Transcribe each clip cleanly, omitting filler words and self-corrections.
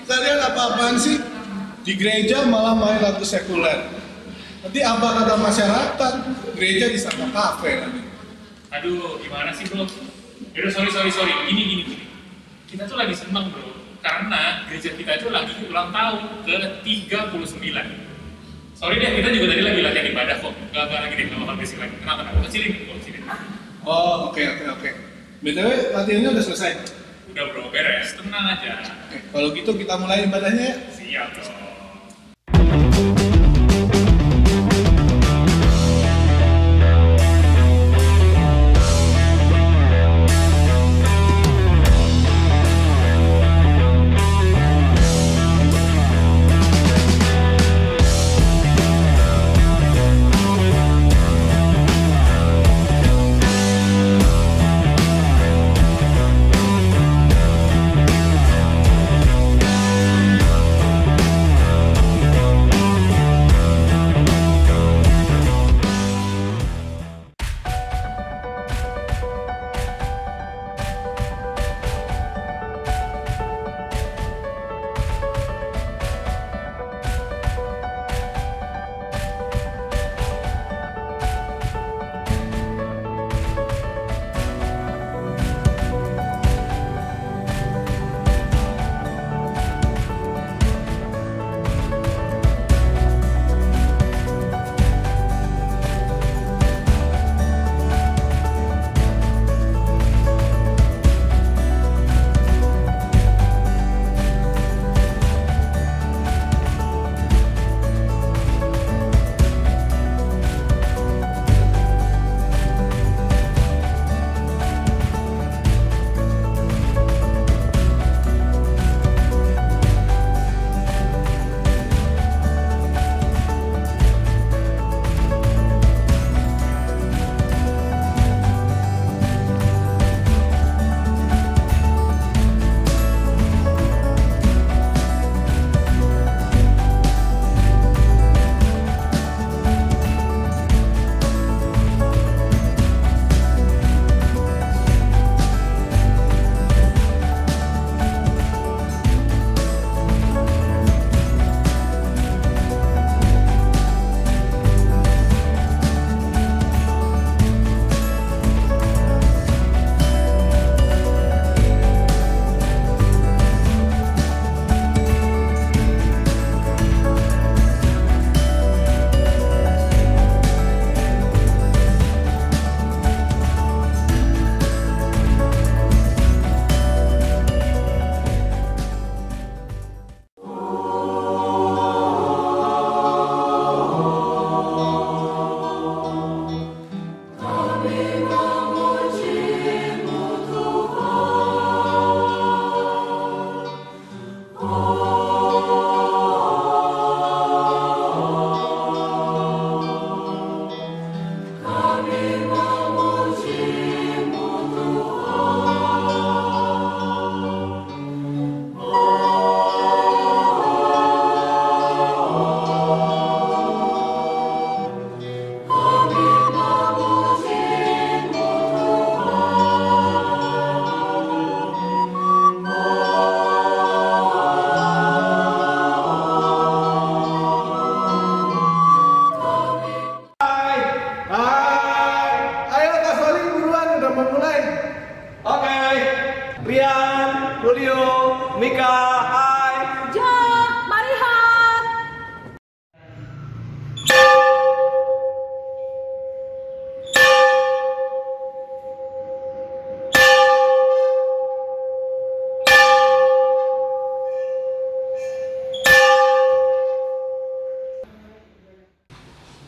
Kalian apa-apaan sih? Di gereja malah main lagu sekuler. Nanti apa kata masyarakat? Gereja disangka kafe nanti. Aduh, gimana sih bro? Yaudah, sorry. Gini. Kita tuh lagi seneng bro, karena gereja kita itu lagi ulang tahun ke-39. Sorry deh, kita juga tadi lagi latihan ibadah kok. Gak lagi deh, gak bakal basic lagi. Kenapa? Kecilin. Oh, oke. BTW latihannya udah selesai? Udah bro, beres, tenang aja. Oke, kalau gitu kita mulai ibadahnya ya? Siap bro.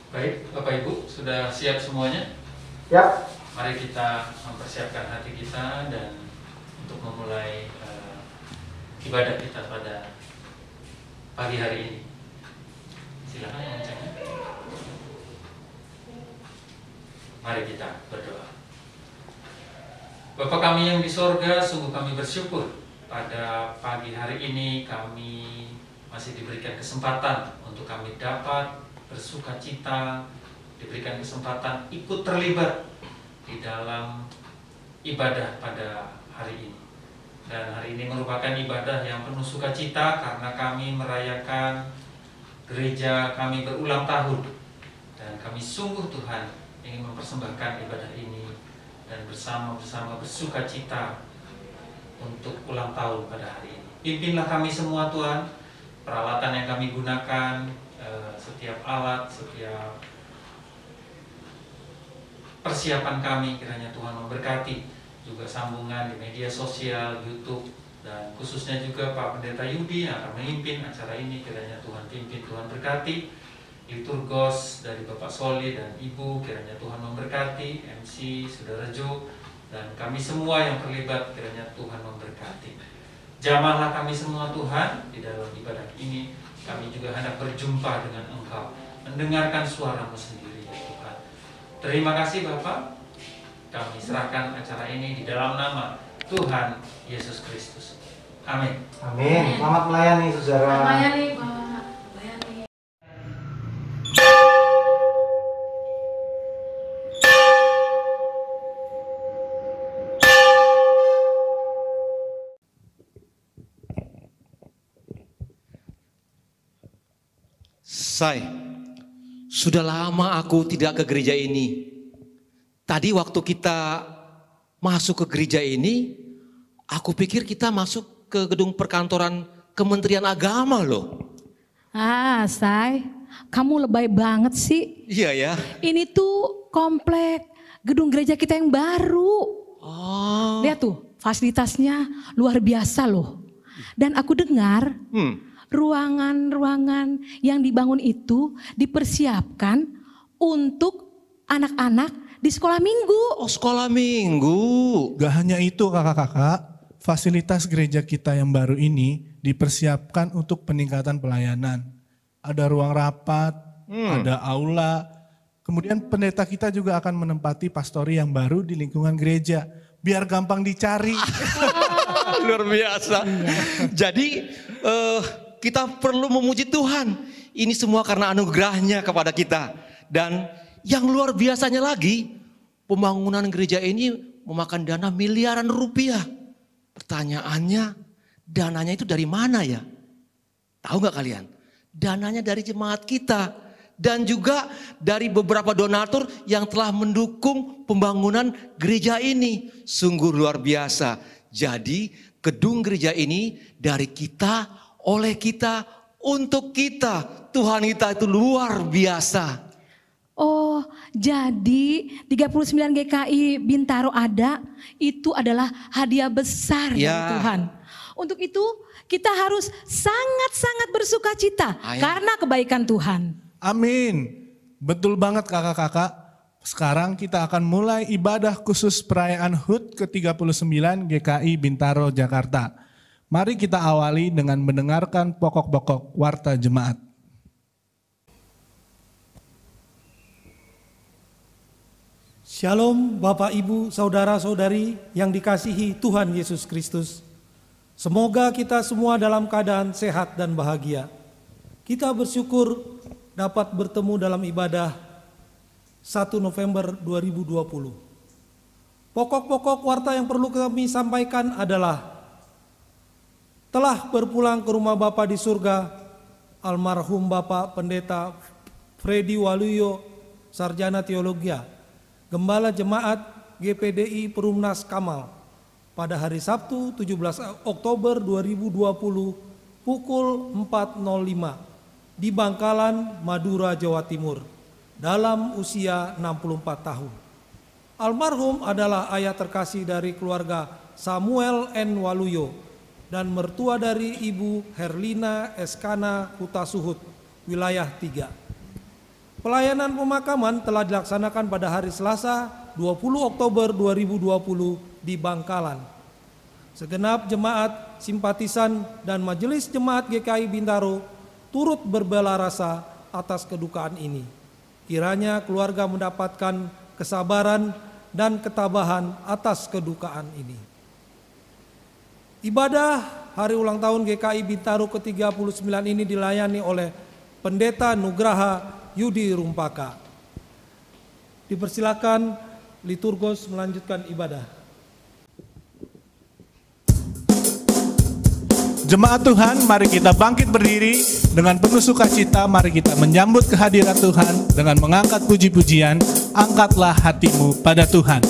Baik, Bapak Ibu, sudah siap semuanya? Ya. Mari kita mempersiapkan hati kita dan untuk memulai ibadah kita pada pagi hari ini. Silakan mencengnya. Mari kita berdoa. Bapa kami yang di sorga, sungguh kami bersyukur pada pagi hari ini kami masih diberikan kesempatan untuk kami dapat bersuka cita, diberikan kesempatan ikut terlibat di dalam ibadah pada hari ini. Dan hari ini merupakan ibadah yang penuh sukacita karena kami merayakan gereja kami berulang tahun. Dan kami sungguh Tuhan ingin mempersembahkan ibadah ini dan bersama-sama bersuka cita untuk ulang tahun pada hari ini. Pimpinlah kami semua Tuhan, peralatan yang kami gunakan, setiap alat, setiap persiapan kami, kiranya Tuhan memberkati. Juga sambungan di media sosial, YouTube, dan khususnya juga Pak Pendeta Yudi yang akan memimpin acara ini, kiranya Tuhan pimpin, Tuhan berkati. Liturgos dari Bapak Soli dan Ibu, kiranya Tuhan memberkati. MC, Saudara Jo, dan kami semua yang terlibat, kiranya Tuhan memberkati. Jamahlah kami semua Tuhan di dalam ibadah ini. Kami juga hendak berjumpa dengan Engkau, mendengarkan suara-Mu sendiri ya Tuhan. Terima kasih Bapak. Kami serahkan acara ini di dalam nama Tuhan Yesus Kristus. Amin. Amin. Selamat melayani saudara. Selamat melayani Pak. Sudah lama aku tidak ke gereja ini. Tadi waktu kita masuk ke gereja ini, aku pikir kita masuk ke gedung perkantoran Kementerian Agama loh. Say, kamu lebay banget sih. Iya ya. Ini tuh komplek gedung gereja kita yang baru. Oh. Lihat tuh, fasilitasnya luar biasa loh. Dan aku dengar ruangan-ruangan yang dibangun itu dipersiapkan untuk anak-anak di sekolah minggu. Oh, sekolah minggu. Gak hanya itu kakak-kakak, fasilitas gereja kita yang baru ini dipersiapkan untuk peningkatan pelayanan. Ada ruang rapat, ada aula, kemudian pendeta kita juga akan menempati pastori yang baru di lingkungan gereja, biar gampang dicari. Luar biasa. Jadi kita perlu memuji Tuhan. Ini semua karena anugerahnya kepada kita. Dan yang luar biasanya lagi, pembangunan gereja ini memakan dana miliaran rupiah. Pertanyaannya, dananya itu dari mana ya? Tahu gak kalian? Dananya dari jemaat kita. Dan juga dari beberapa donatur yang telah mendukung pembangunan gereja ini. Sungguh luar biasa. Jadi gedung gereja ini dari kita, oleh kita, untuk kita. Tuhan kita itu luar biasa. Oh, jadi 39 GKI Bintaro ada, itu adalah hadiah besar dari Tuhan. Untuk itu kita harus sangat-sangat bersuka cita karena kebaikan Tuhan. Amin. Betul banget kakak-kakak. Sekarang kita akan mulai ibadah khusus perayaan HUT ke-39 GKI Bintaro Jakarta. Mari kita awali dengan mendengarkan pokok-pokok warta jemaat. Shalom Bapak Ibu Saudara-saudari yang dikasihi Tuhan Yesus Kristus. Semoga kita semua dalam keadaan sehat dan bahagia. Kita bersyukur dapat bertemu dalam ibadah 1 November 2020. Pokok-pokok warta yang perlu kami sampaikan adalah telah berpulang ke rumah Bapa di surga almarhum Bapak Pendeta Freddy Waluyo, Sarjana Teologia, Gembala Jemaat GPDI Perumnas Kamal, pada hari Sabtu 17 Oktober 2020 pukul 4.05 di Bangkalan, Madura, Jawa Timur, dalam usia 64 tahun. Almarhum adalah ayah terkasih dari keluarga Samuel N. Waluyo dan mertua dari Ibu Herlina Eskana Hutasuhut, wilayah 3. Pelayanan pemakaman telah dilaksanakan pada hari Selasa 20 Oktober 2020 di Bangkalan. segenap jemaat simpatisan dan majelis jemaat GKI Bintaro turut berbela rasa atas kedukaan ini. Kiranya keluarga mendapatkan kesabaran dan ketabahan atas kedukaan ini. Ibadah hari ulang tahun GKI Bintaro ke-39 ini dilayani oleh Pendeta Nugraha Yudi Rumpaka. Dipersilakan liturgos melanjutkan ibadah. Jemaat Tuhan, mari kita bangkit berdiri dengan penuh sukacita. Mari kita menyambut kehadiran Tuhan dengan mengangkat puji-pujian. Angkatlah hatimu pada Tuhan.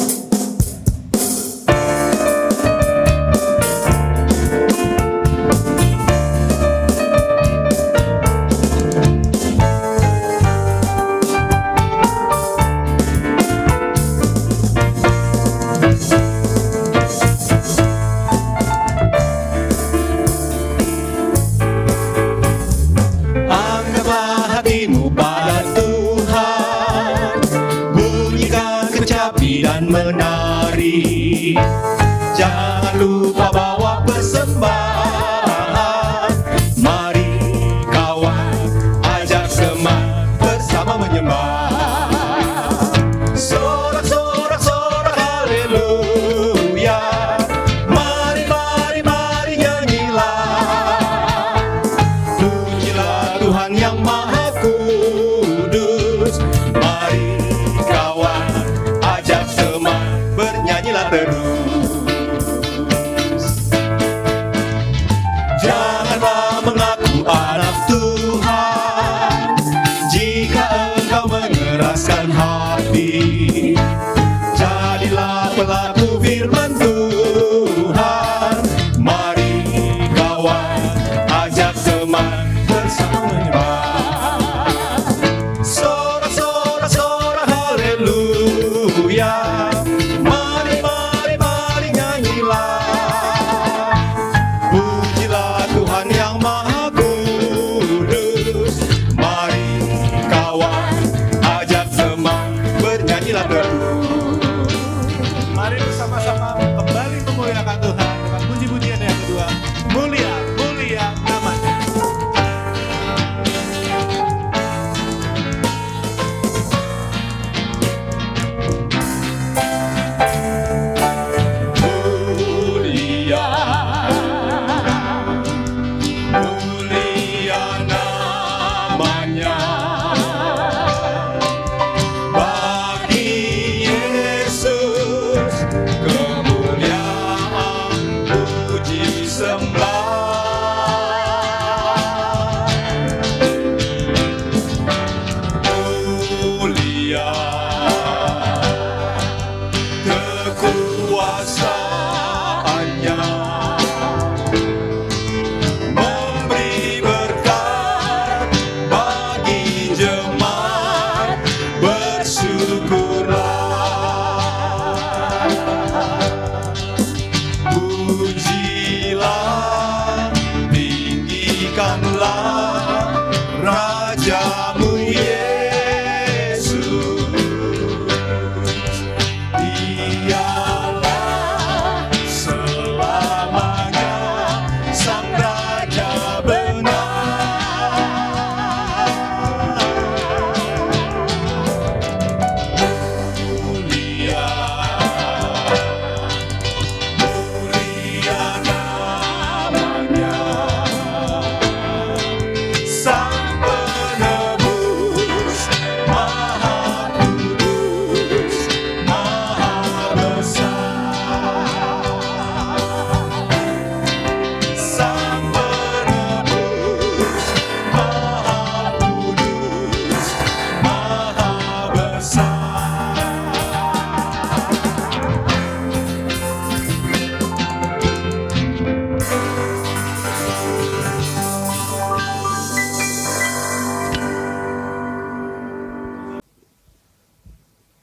Menari, jangan lupa bawa persembahan. Mari kawan, ajak teman bersama menyembah. Sorak-sorak haleluya. Mari nyanyilah. Pujilah Tuhan yang Maha Kudus. Mari kawan, ajak teman bernyanyilah terus. Janganlah mengaku anak Tuhan jika engkau mengeraskan hati. Jadilah pelaku firman Tuhan. Mari kawan, ajak teman bersama menyembah. Sorak haleluya. Mari bersama-sama kembali memuliakan Tuhan dengan puji-pujian yang kedua. Mulia namanya. Mulia namanya.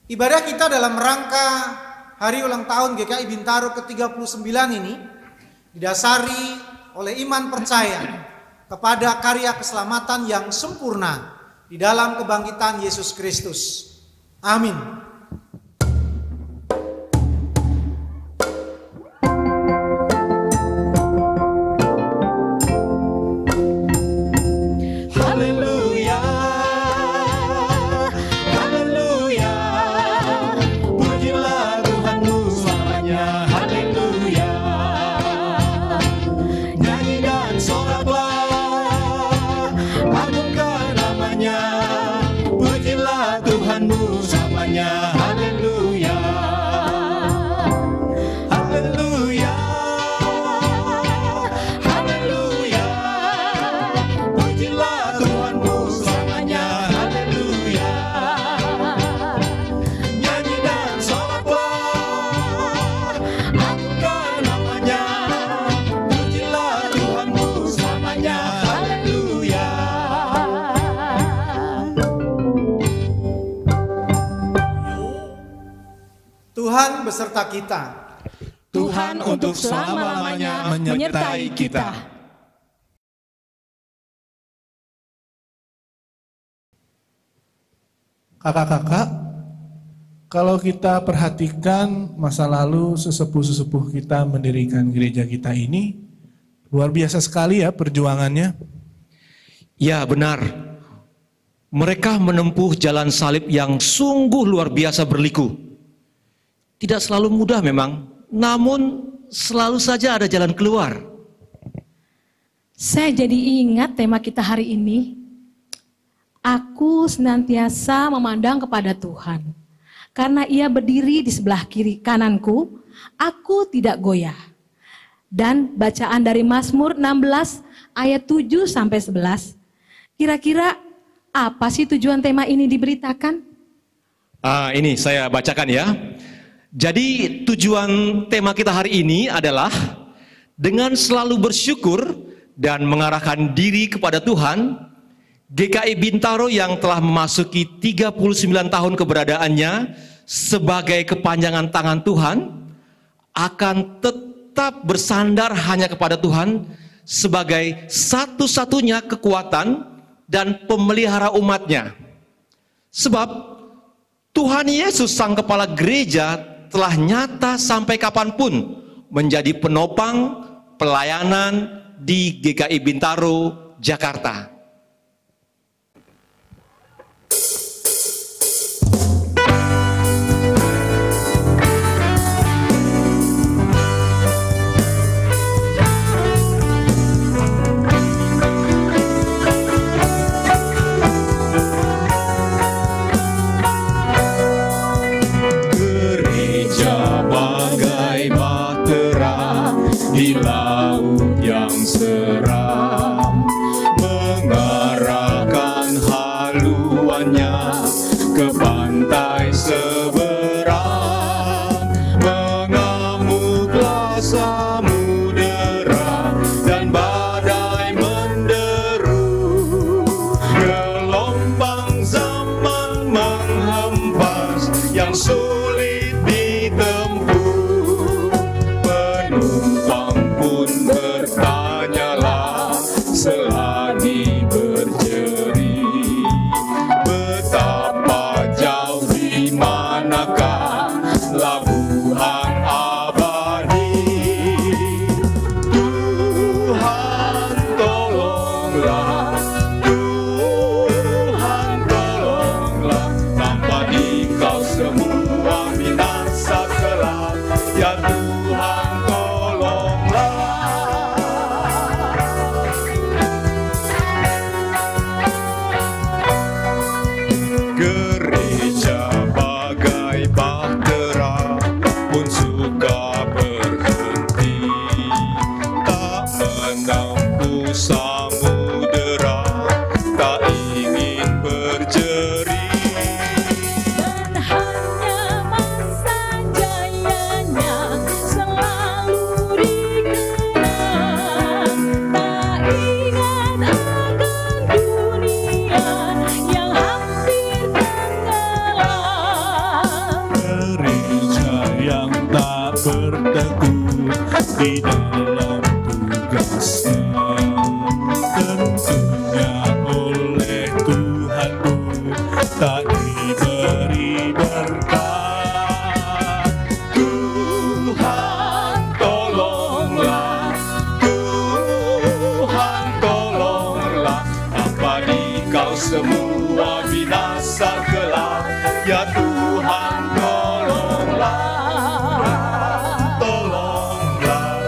Ibadah kita dalam rangka hari ulang tahun GKI Bintaro ke-39 ini didasari oleh iman percaya kepada karya keselamatan yang sempurna di dalam kebangkitan Yesus Kristus. Amin. beserta kita. Tuhan untuk selama-lamanya menyertai kita. Kakak-kakak, kalau kita perhatikan masa lalu sesepuh-sesepuh kita mendirikan gereja kita ini, luar biasa sekali ya perjuangannya. Ya benar, mereka menempuh jalan salib yang sungguh luar biasa berliku. Tidak selalu mudah memang, namun selalu saja ada jalan keluar. Saya jadi ingat tema kita hari ini. Aku senantiasa memandang kepada Tuhan. Karena Ia berdiri di sebelah kiri kananku, aku tidak goyah. Dan bacaan dari Mazmur 16 ayat 7 sampai 11. Kira-kira apa sih tujuan tema ini diberitakan? Ini saya bacakan ya. Jadi tujuan tema kita hari ini adalah dengan selalu bersyukur dan mengarahkan diri kepada Tuhan, GKI Bintaro yang telah memasuki 39 tahun keberadaannya sebagai kepanjangan tangan Tuhan akan tetap bersandar hanya kepada Tuhan sebagai satu-satunya kekuatan dan pemelihara umatnya. Sebab Tuhan Yesus Sang Kepala Gereja telah nyata sampai kapanpun menjadi penopang pelayanan di GKI Bintaro, Jakarta. Di laut yang seram, mengarahkan haluannya ke pantai seberang, mengamuklah samudera dan badai menderu, gelombang zaman menghempas yang sulit ditempuh. Bertanyalah selagi berjeri, betapa jauh di manakah labuhan abadi. Tuhan tolonglah, Tuhan tolonglah, tanpa Dikau semua binasa kelak. Ya Tuhan samudera tak ingin berjeri, dan hanya masa jayanya selalu dikenang, tak ingat akan dunia yang hampir tenggelam. Gereja yang tak berteguh di dalam tugasnya, tentunya oleh Tuhan tak diberi berkat. Tuhan tolonglah, Tuhan tolonglah, tanpa Dikau semua binasa kelak. Ya Tuhan tolonglah, tolonglah,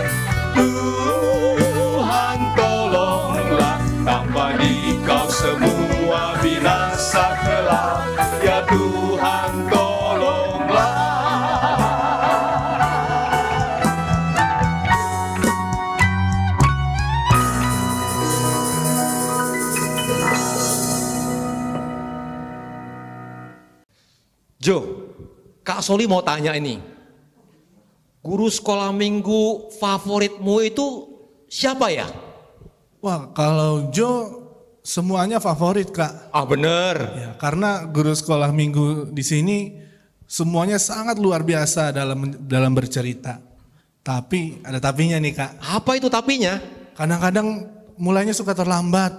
Tuhan tolonglah, tanpa Dikau semua binasa kelak. Ya Tuhan tolonglah. Jo, Kak Soli mau tanya ini, guru sekolah minggu favoritmu itu siapa ya? Wah, kalau Jo semuanya favorit, Kak. Ah bener. Ya, karena guru sekolah minggu di sini Semuanya sangat luar biasa dalam bercerita. Tapi ada tapinya nih Kak. Apa itu tapinya? Kadang-kadang mulainya suka terlambat.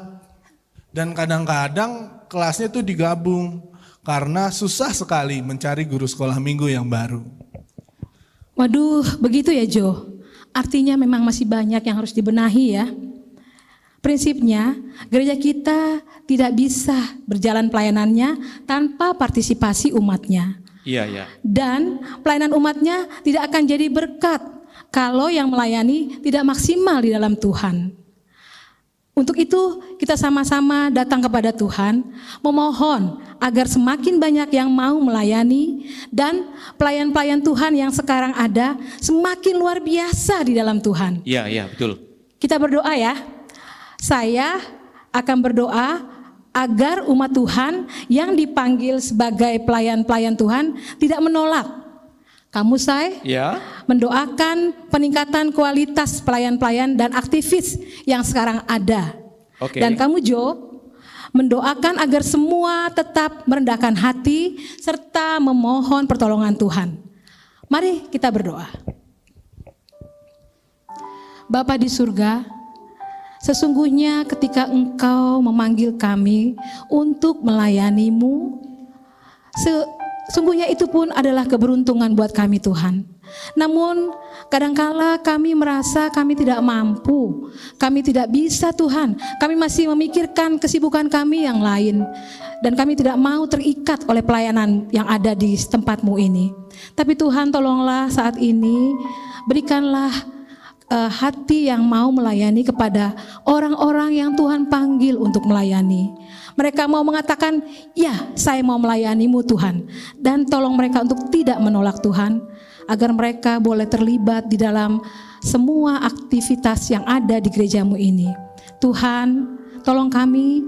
Dan kadang-kadang kelasnya tuh digabung. Karena susah sekali mencari guru sekolah minggu yang baru. Waduh, begitu ya Jo. Artinya memang masih banyak yang harus dibenahi ya. Prinsipnya, gereja kita tidak bisa berjalan pelayanannya tanpa partisipasi umatnya. Iya. Dan pelayanan umatnya tidak akan jadi berkat kalau yang melayani tidak maksimal di dalam Tuhan. Untuk itu kita sama-sama datang kepada Tuhan, memohon agar semakin banyak yang mau melayani dan pelayan-pelayan Tuhan yang sekarang ada semakin luar biasa di dalam Tuhan. Iya, betul. Kita berdoa ya. Saya akan berdoa agar umat Tuhan yang dipanggil sebagai pelayan-pelayan Tuhan tidak menolak. Kamu saya mendoakan peningkatan kualitas pelayan-pelayan dan aktivis yang sekarang ada. Dan kamu Jo, mendoakan agar semua tetap merendahkan hati serta memohon pertolongan Tuhan. Mari kita berdoa. Bapa di surga, sesungguhnya ketika Engkau memanggil kami untuk melayani-Mu, sesungguhnya itu pun adalah keberuntungan buat kami Tuhan. Namun kadangkala kami merasa kami tidak mampu, kami tidak bisa Tuhan. Kami masih memikirkan kesibukan kami yang lain. Dan kami tidak mau terikat oleh pelayanan yang ada di tempat-Mu ini. Tapi Tuhan tolonglah saat ini, berikanlah hati yang mau melayani kepada orang-orang yang Tuhan panggil untuk melayani. Mereka mau mengatakan, ya saya mau melayani-Mu Tuhan. Dan tolong mereka untuk tidak menolak Tuhan, agar mereka boleh terlibat di dalam semua aktivitas yang ada di gereja-Mu ini. Tuhan, tolong kami,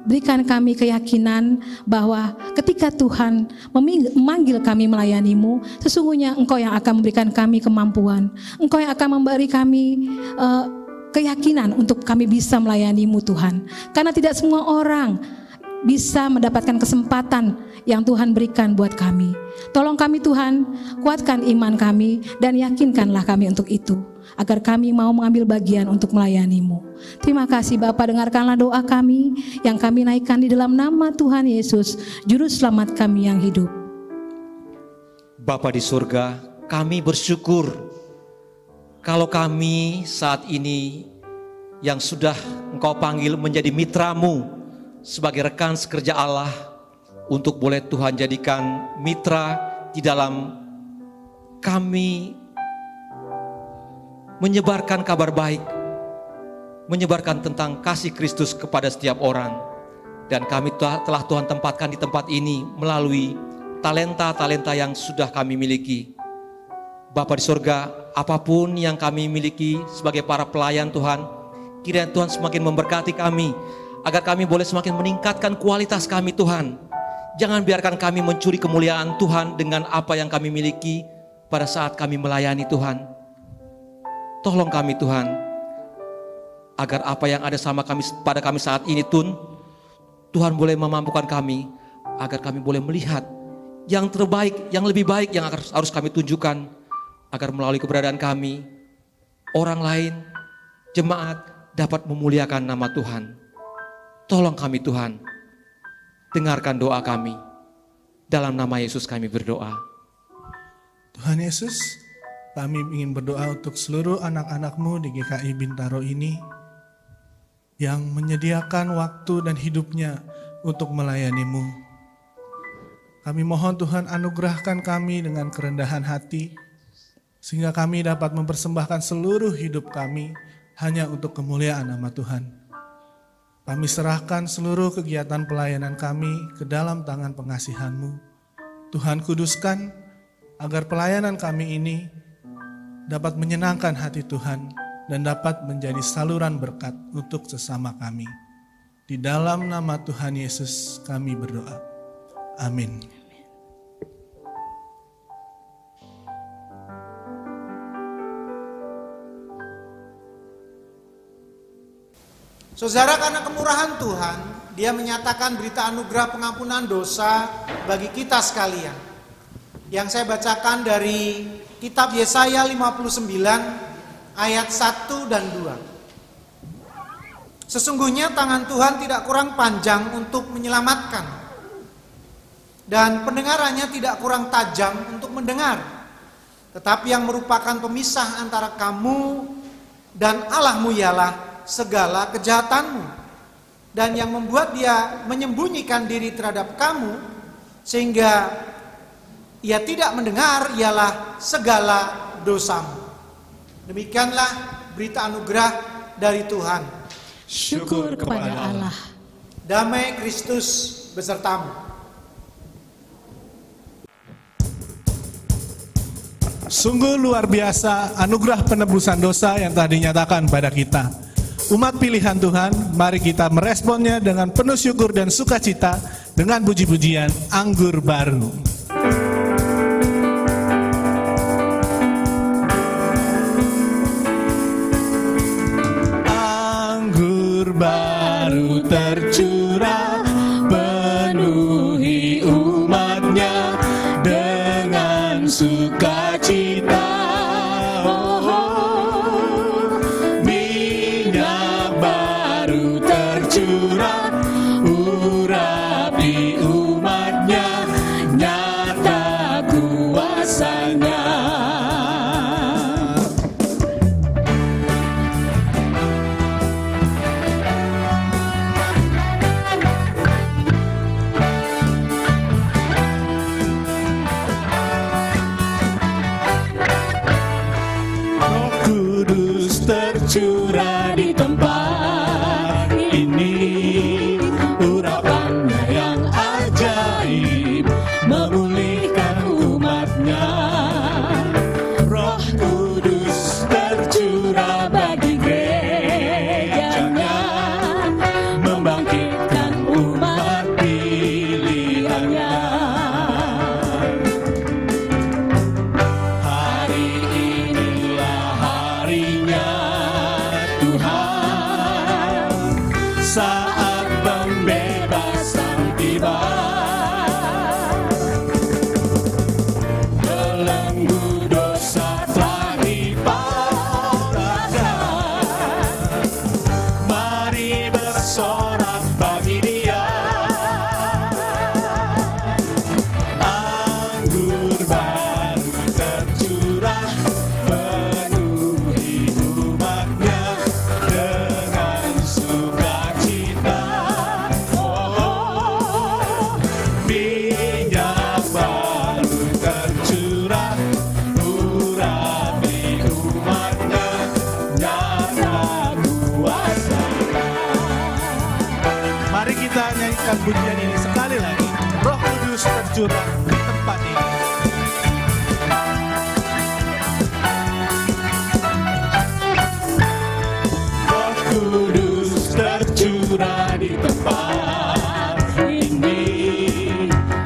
berikan kami keyakinan bahwa ketika Tuhan memanggil kami melayani-Mu, sesungguhnya Engkau yang akan memberikan kami kemampuan. Engkau yang akan memberi kami keyakinan untuk kami bisa melayani-Mu Tuhan. Karena tidak semua orang bisa mendapatkan kesempatan yang Tuhan berikan buat kami. Tolong kami Tuhan, kuatkan iman kami dan yakinkanlah kami untuk itu, agar kami mau mengambil bagian untuk melayani-Mu. Terima kasih Bapa, dengarkanlah doa kami yang kami naikkan di dalam nama Tuhan Yesus, Juru Selamat kami yang hidup. Bapa di surga, kami bersyukur kalau kami saat ini yang sudah Engkau panggil menjadi mitra-Mu sebagai rekan sekerja Allah, untuk boleh Tuhan jadikan mitra di dalam kami menyebarkan kabar baik, menyebarkan tentang kasih Kristus kepada setiap orang. Dan kami telah Tuhan tempatkan di tempat ini melalui talenta-talenta yang sudah kami miliki. Bapa di surga, apapun yang kami miliki sebagai para pelayan Tuhan, kiranya Tuhan semakin memberkati kami, agar kami boleh semakin meningkatkan kualitas kami Tuhan. Jangan biarkan kami mencuri kemuliaan Tuhan dengan apa yang kami miliki pada saat kami melayani Tuhan. Tolong kami Tuhan, agar apa yang ada sama kami pada kami saat ini Tuhan boleh memampukan kami, agar kami boleh melihat yang terbaik, yang lebih baik yang harus kami tunjukkan, agar melalui keberadaan kami, orang lain, jemaat dapat memuliakan nama Tuhan. Tolong kami Tuhan, dengarkan doa kami. Dalam nama Yesus kami berdoa. Tuhan Yesus, kami ingin berdoa untuk seluruh anak-anak-Mu di GKI Bintaro ini yang menyediakan waktu dan hidupnya untuk melayani-Mu. Kami mohon Tuhan anugerahkan kami dengan kerendahan hati, sehingga kami dapat mempersembahkan seluruh hidup kami hanya untuk kemuliaan nama Tuhan. Kami serahkan seluruh kegiatan pelayanan kami ke dalam tangan pengasihan-Mu. Tuhan kuduskan agar pelayanan kami ini dapat menyenangkan hati Tuhan dan dapat menjadi saluran berkat untuk sesama kami. Di dalam nama Tuhan Yesus kami berdoa. Amin. Saudara, karena kemurahan Tuhan, Dia menyatakan berita anugerah pengampunan dosa bagi kita sekalian. yang saya bacakan dari kitab Yesaya 59 ayat 1 dan 2. Sesungguhnya tangan Tuhan tidak kurang panjang untuk menyelamatkan, dan pendengarannya tidak kurang tajam untuk mendengar. Tetapi yang merupakan pemisah antara kamu dan Allahmu ialah segala kejahatanmu, dan yang membuat dia menyembunyikan diri terhadap kamu sehingga ia tidak mendengar ialah segala dosamu. Demikianlah berita anugerah dari Tuhan. Syukur kepada Allah. Damai Kristus besertamu. Sungguh luar biasa anugerah penebusan dosa yang telah dinyatakan pada kita. Umat pilihan Tuhan, mari kita meresponnya dengan penuh syukur dan sukacita dengan puji-pujian Anggur Baru. Anggur baru tercurah, penuhi umatnya dengan sukacita. Minyak baru tercurah, urapi umatnya, nyata kuasanya. Tercurah di tempat ini, urapannya yang ajaib memulihkan umatnya. Roh Kudus tercurah bagi gerejanya, membangkitkan umat pilihannya. Hari inilah harinya saat pembebasan tiba. Belenggu dosa telah dipatahkan, mari bersorak bagi Dia. Anggur baru tercurah, penuhi umatnya dengan sukacita. Minyak baru tercurah, urapi umatnya, nyata kuasanya. Mari kita nyanyikan pujian ini sekali lagi. Roh Kudus tercurah di tempat ini. Roh Kudus tercurah di tempat ini,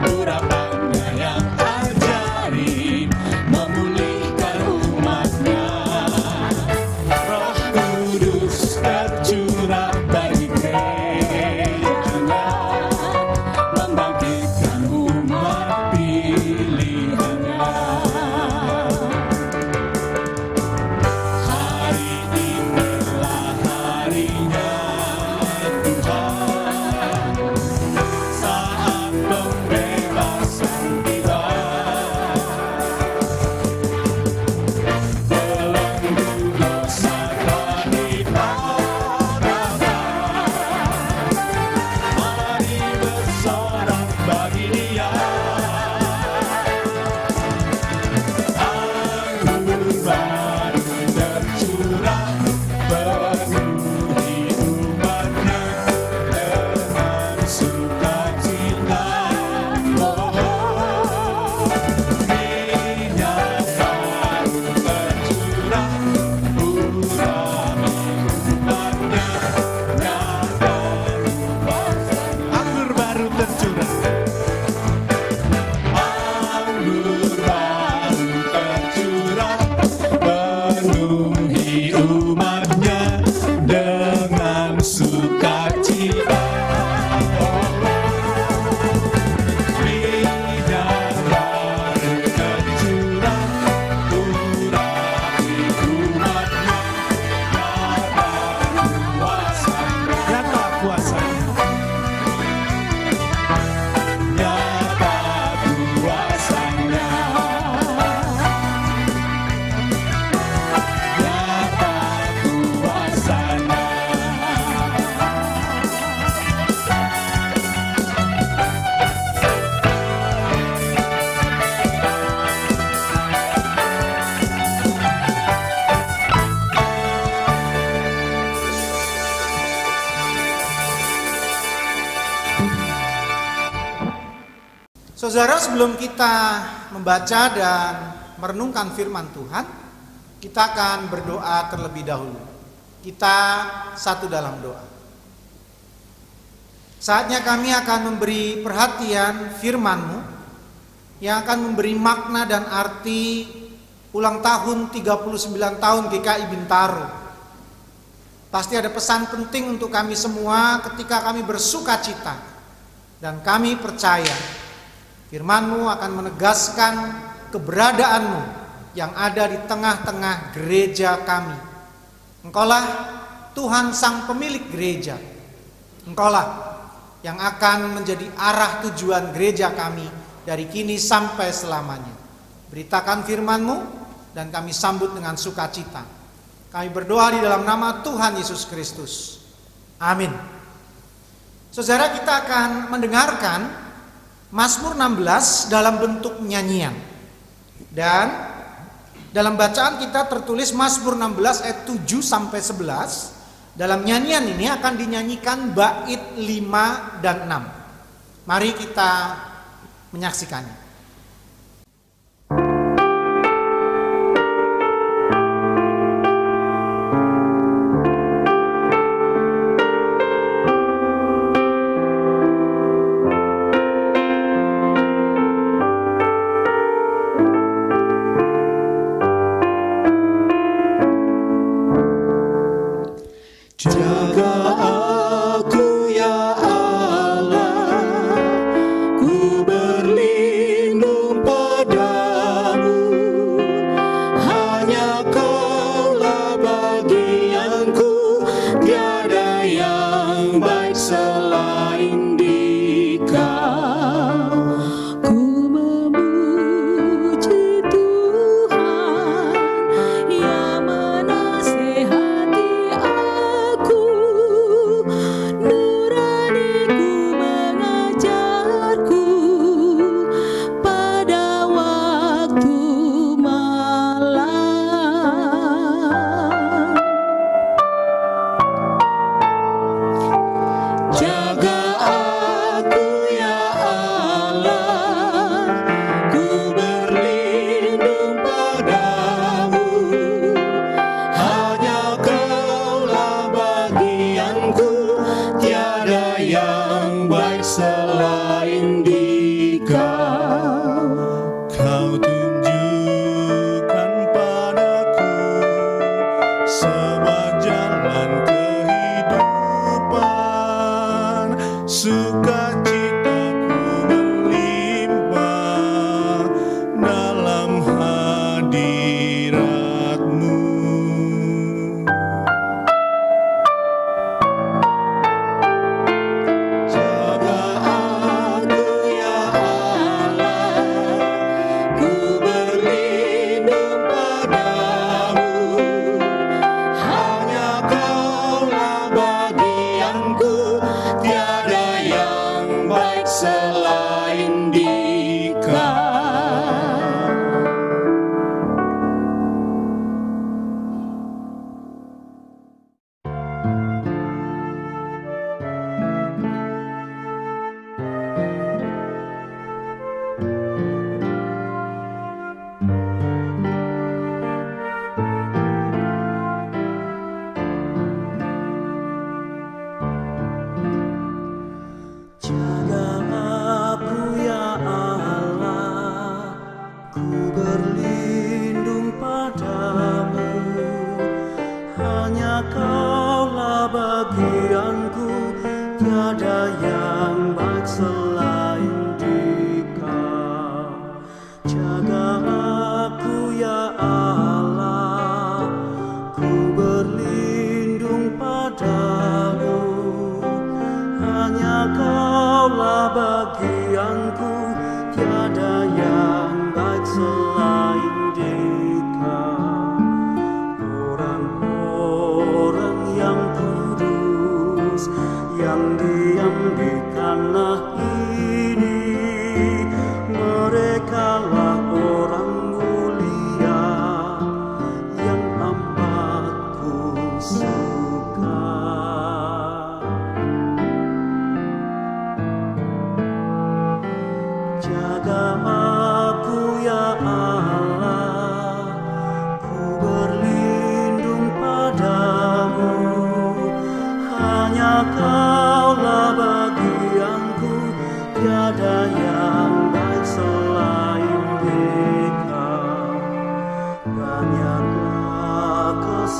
urapannya yang ajaib memulihkan umatnya. Roh Kudus tercurah bagi gerejanya, membangkitkan umat pilihannya. Saudara, sebelum kita membaca dan merenungkan firman Tuhan, kita akan berdoa terlebih dahulu. Kita satu dalam doa. Saatnya kami akan memberi perhatian firman-Mu yang akan memberi makna dan arti ulang tahun 39 tahun GKI Bintaro. Pasti ada pesan penting untuk kami semua ketika kami bersuka cita. Dan kami percaya firman-Mu akan menegaskan keberadaan-Mu yang ada di tengah-tengah gereja kami. Engkaulah Tuhan sang pemilik gereja. Engkaulah yang akan menjadi arah tujuan gereja kami dari kini sampai selamanya. Beritakan firman-Mu dan kami sambut dengan sukacita. Kami berdoa di dalam nama Tuhan Yesus Kristus. Amin. Saudara, kita akan mendengarkan Mazmur 16 dalam bentuk nyanyian. Dan dalam bacaan kita tertulis Mazmur 16 ayat 7 sampai 11. Dalam nyanyian ini akan dinyanyikan bait 5 dan 6. Mari kita menyaksikannya. Ku berlindung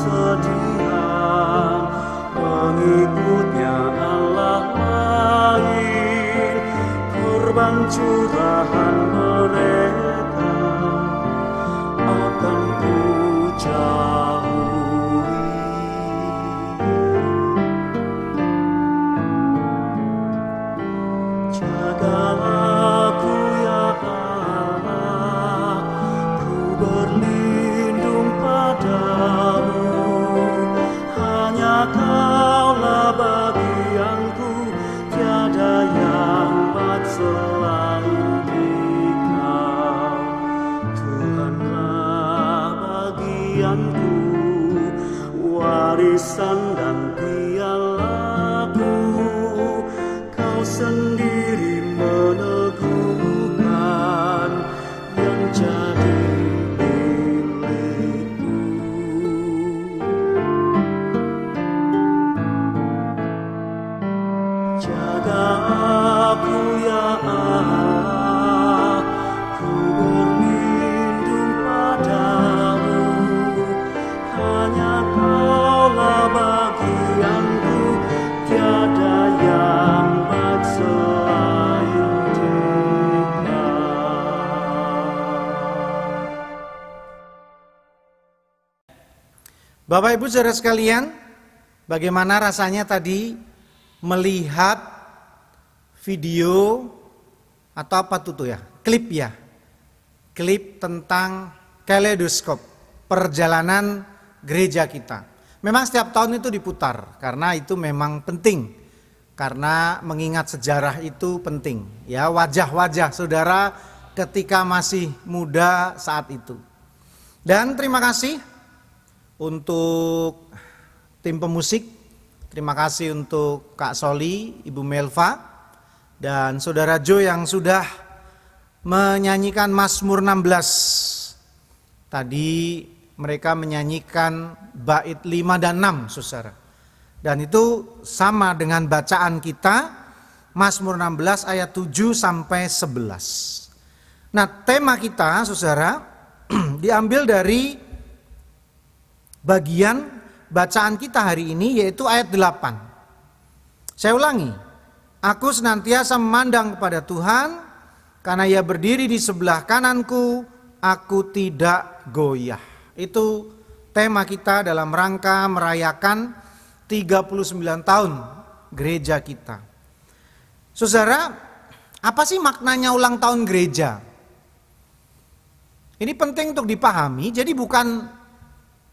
kesedihan, mengikutnya Allah lain, korban curahan mereka akan ku jauhi. Jagalah aku ya Allah, ku berlindung padamu, hanya Kaulah bagianku, tiada yang baik selain Dikau. Tuhanlah bagianku, warisan dan pialaku, Kau sendiri meneguhkan yang jadi milikku. Jaga aku ya Allah, ku berlindung padamu, hanya Kaulah bagianku, tiada yang baik selain Dikau. Bapak Ibu saudara sekalian, bagaimana rasanya tadi melihat video atau apa tuh ya, klip tentang kaleidoskop perjalanan gereja kita. Memang setiap tahun itu diputar karena itu memang penting, karena mengingat sejarah itu penting ya, wajah-wajah saudara ketika masih muda saat itu. Dan terima kasih untuk tim pemusik, terima kasih untuk Kak Soli, Ibu Melva, dan Saudara Jo yang sudah menyanyikan Mazmur 16. Tadi mereka menyanyikan bait 5 dan 6, saudara. Dan itu sama dengan bacaan kita, Mazmur 16 ayat 7 sampai 11. Nah, tema kita, saudara, diambil dari bagian bacaan kita hari ini, yaitu ayat 8. Saya ulangi, aku senantiasa memandang kepada Tuhan, karena Ia berdiri di sebelah kananku, aku tidak goyah. Itu tema kita dalam rangka merayakan 39 tahun gereja kita. Saudara, apa sih maknanya ulang tahun gereja? Ini penting untuk dipahami, jadi bukan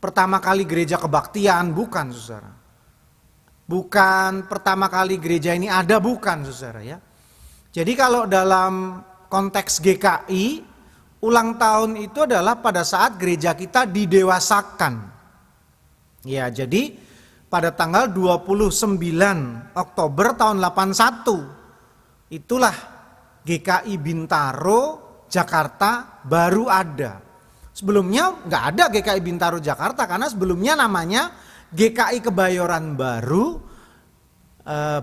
pertama kali gereja kebaktian, bukan saudara. Bukan pertama kali gereja ini ada, bukan saudara ya. Jadi kalau dalam konteks GKI, ulang tahun itu adalah pada saat gereja kita didewasakan. Ya, jadi pada tanggal 29 Oktober tahun 81, itulah GKI Bintaro Jakarta baru ada. Sebelumnya nggak ada GKI Bintaro Jakarta, karena sebelumnya namanya GKI Kebayoran Baru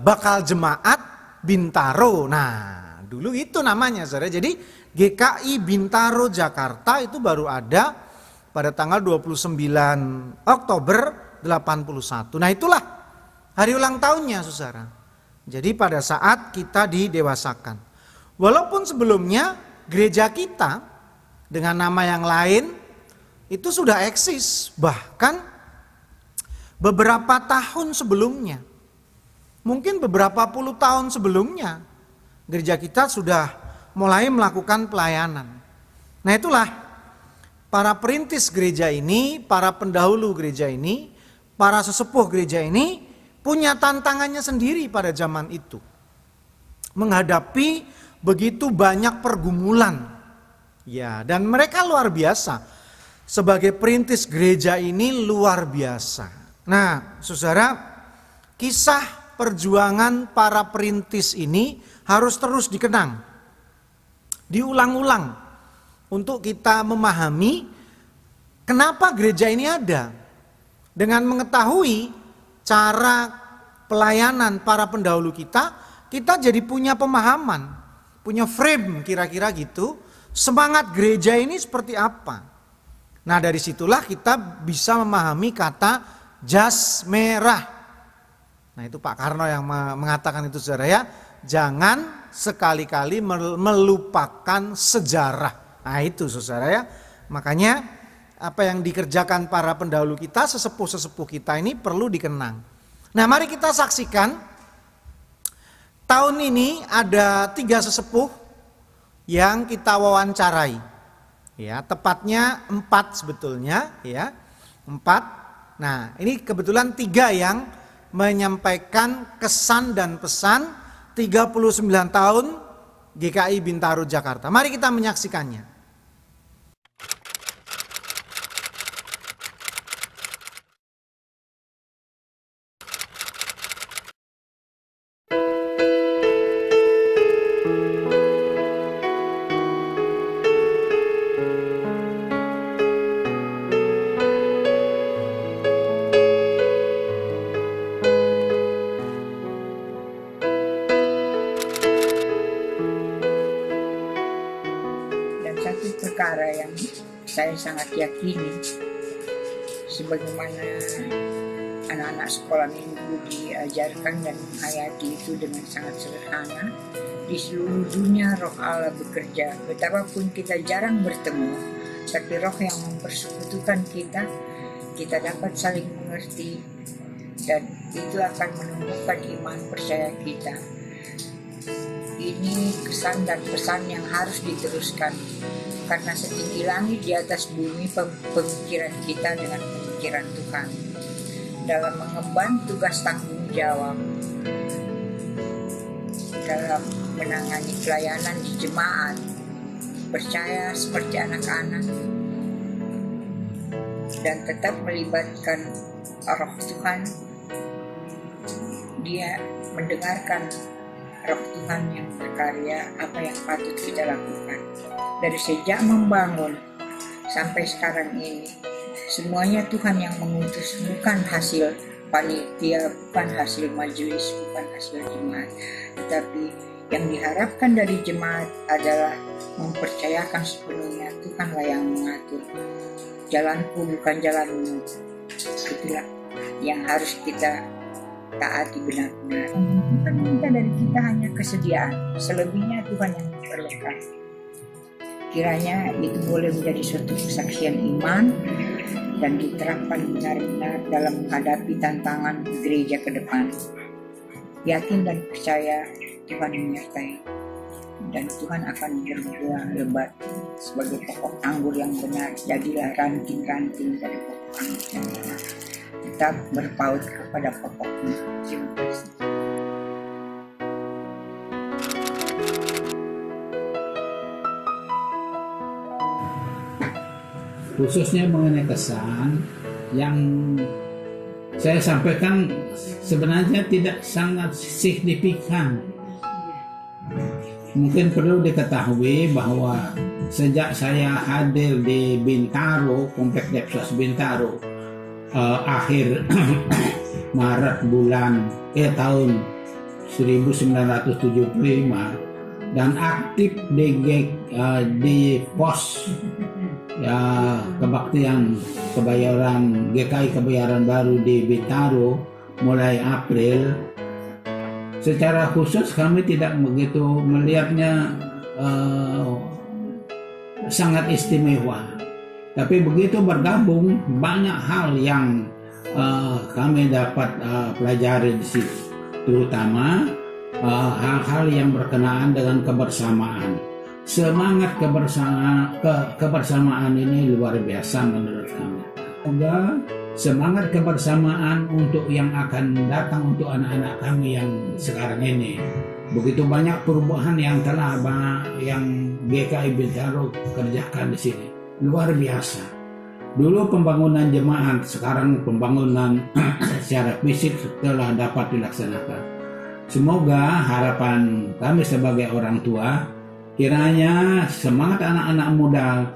Bakal Jemaat Bintaro. Nah, dulu itu namanya saudara. Jadi GKI Bintaro Jakarta itu baru ada pada tanggal 29 Oktober 81. Nah, itulah hari ulang tahunnya saudara. Jadi pada saat kita didewasakan. Walaupun sebelumnya gereja kita dengan nama yang lain itu sudah eksis, bahkan beberapa tahun sebelumnya, mungkin beberapa puluh tahun sebelumnya, gereja kita sudah mulai melakukan pelayanan. Nah, itulah para perintis gereja ini, para pendahulu gereja ini, para sesepuh gereja ini punya tantangannya sendiri pada zaman itu, menghadapi begitu banyak pergumulan. Ya, dan mereka luar biasa. Sebagai perintis gereja ini luar biasa. Nah, saudara, kisah perjuangan para perintis ini harus terus dikenang, diulang-ulang, untuk kita memahami kenapa gereja ini ada. Dengan mengetahui cara pelayanan para pendahulu kita jadi punya pemahaman, punya frame kira-kira gitu, semangat gereja ini seperti apa. Nah dari situlah kita bisa memahami kata jas merah. Nah itu Pak Karno yang mengatakan itu saudara ya. Jangan sekali-kali melupakan sejarah. Nah itu saudara ya. Makanya apa yang dikerjakan para pendahulu kita, sesepuh-sesepuh kita ini perlu dikenang. Nah mari kita saksikan. Tahun ini ada 3 sesepuh yang kita wawancarai. Ya, tepatnya 4 sebetulnya, ya. 4. Nah, ini kebetulan 3 yang menyampaikan kesan dan pesan 39 tahun GKI Bintaro Jakarta. Mari kita menyaksikannya. Perkara yang saya sangat yakini, sebagaimana anak-anak sekolah minggu diajarkan dan menghayati itu dengan sangat sederhana. Di seluruh dunia roh Allah bekerja, betapapun kita jarang bertemu, tapi roh yang mempersekutukan kita dapat saling mengerti, dan itu akan menumbuhkan iman percaya kita. Ini kesan dan pesan yang harus diteruskan. Karena setinggi langit di atas bumi pemikiran kita dengan pemikiran Tuhan. Dalam mengemban tugas tanggung jawab, dalam menangani pelayanan di jemaat, percaya seperti anak-anak, dan tetap melibatkan roh Tuhan. Dia mendengarkan roh Tuhan yang berkarya, apa yang patut kita lakukan. Dari sejak membangun sampai sekarang ini, semuanya Tuhan yang mengutus, bukan hasil panitia, bukan hasil majelis, bukan hasil jemaat. Tetapi yang diharapkan dari jemaat adalah mempercayakan sepenuhnya Tuhanlah yang mengatur. Jalanku bukan jalanmu. Itulah yang harus kita taati benar-benar. Tuhan minta dari kita hanya kesediaan, selebihnya Tuhan yang memerlukan. Kiranya itu boleh menjadi suatu kesaksian iman dan diterapkan benar-benar dalam menghadapi tantangan gereja ke depan. Yakin dan percaya Tuhan menyertai, dan Tuhan akan berbuah lebat sebagai pokok anggur yang benar. Jadilah ranting-ranting dari pokok anggur yang benar. Tetap berpaut kepada pokoknya. Terima kasih. Khususnya mengenai kesan yang saya sampaikan sebenarnya tidak sangat signifikan. Mungkin perlu diketahui bahwa sejak saya hadir di Bintaro, Komplek Depsos Bintaro, akhir Maret tahun 1975 dan aktif di pos kebaktian kebayaran GKI Kebayaran Baru di Bintaro mulai April. Secara khusus kami tidak begitu melihatnya sangat istimewa, tapi begitu bergabung banyak hal yang kami dapat pelajari di situ, terutama hal-hal yang berkenaan dengan kebersamaan. Semangat kebersamaan ini luar biasa menurut kami. Semoga semangat kebersamaan untuk yang akan datang untuk anak-anak kami yang sekarang ini. Begitu banyak perubahan yang telah yang GKI Bintaro kerjakan di sini. Luar biasa. Dulu pembangunan jemaat, sekarang pembangunan secara fisik telah dapat dilaksanakan. Semoga harapan kami sebagai orang tua, kiranya semangat anak-anak muda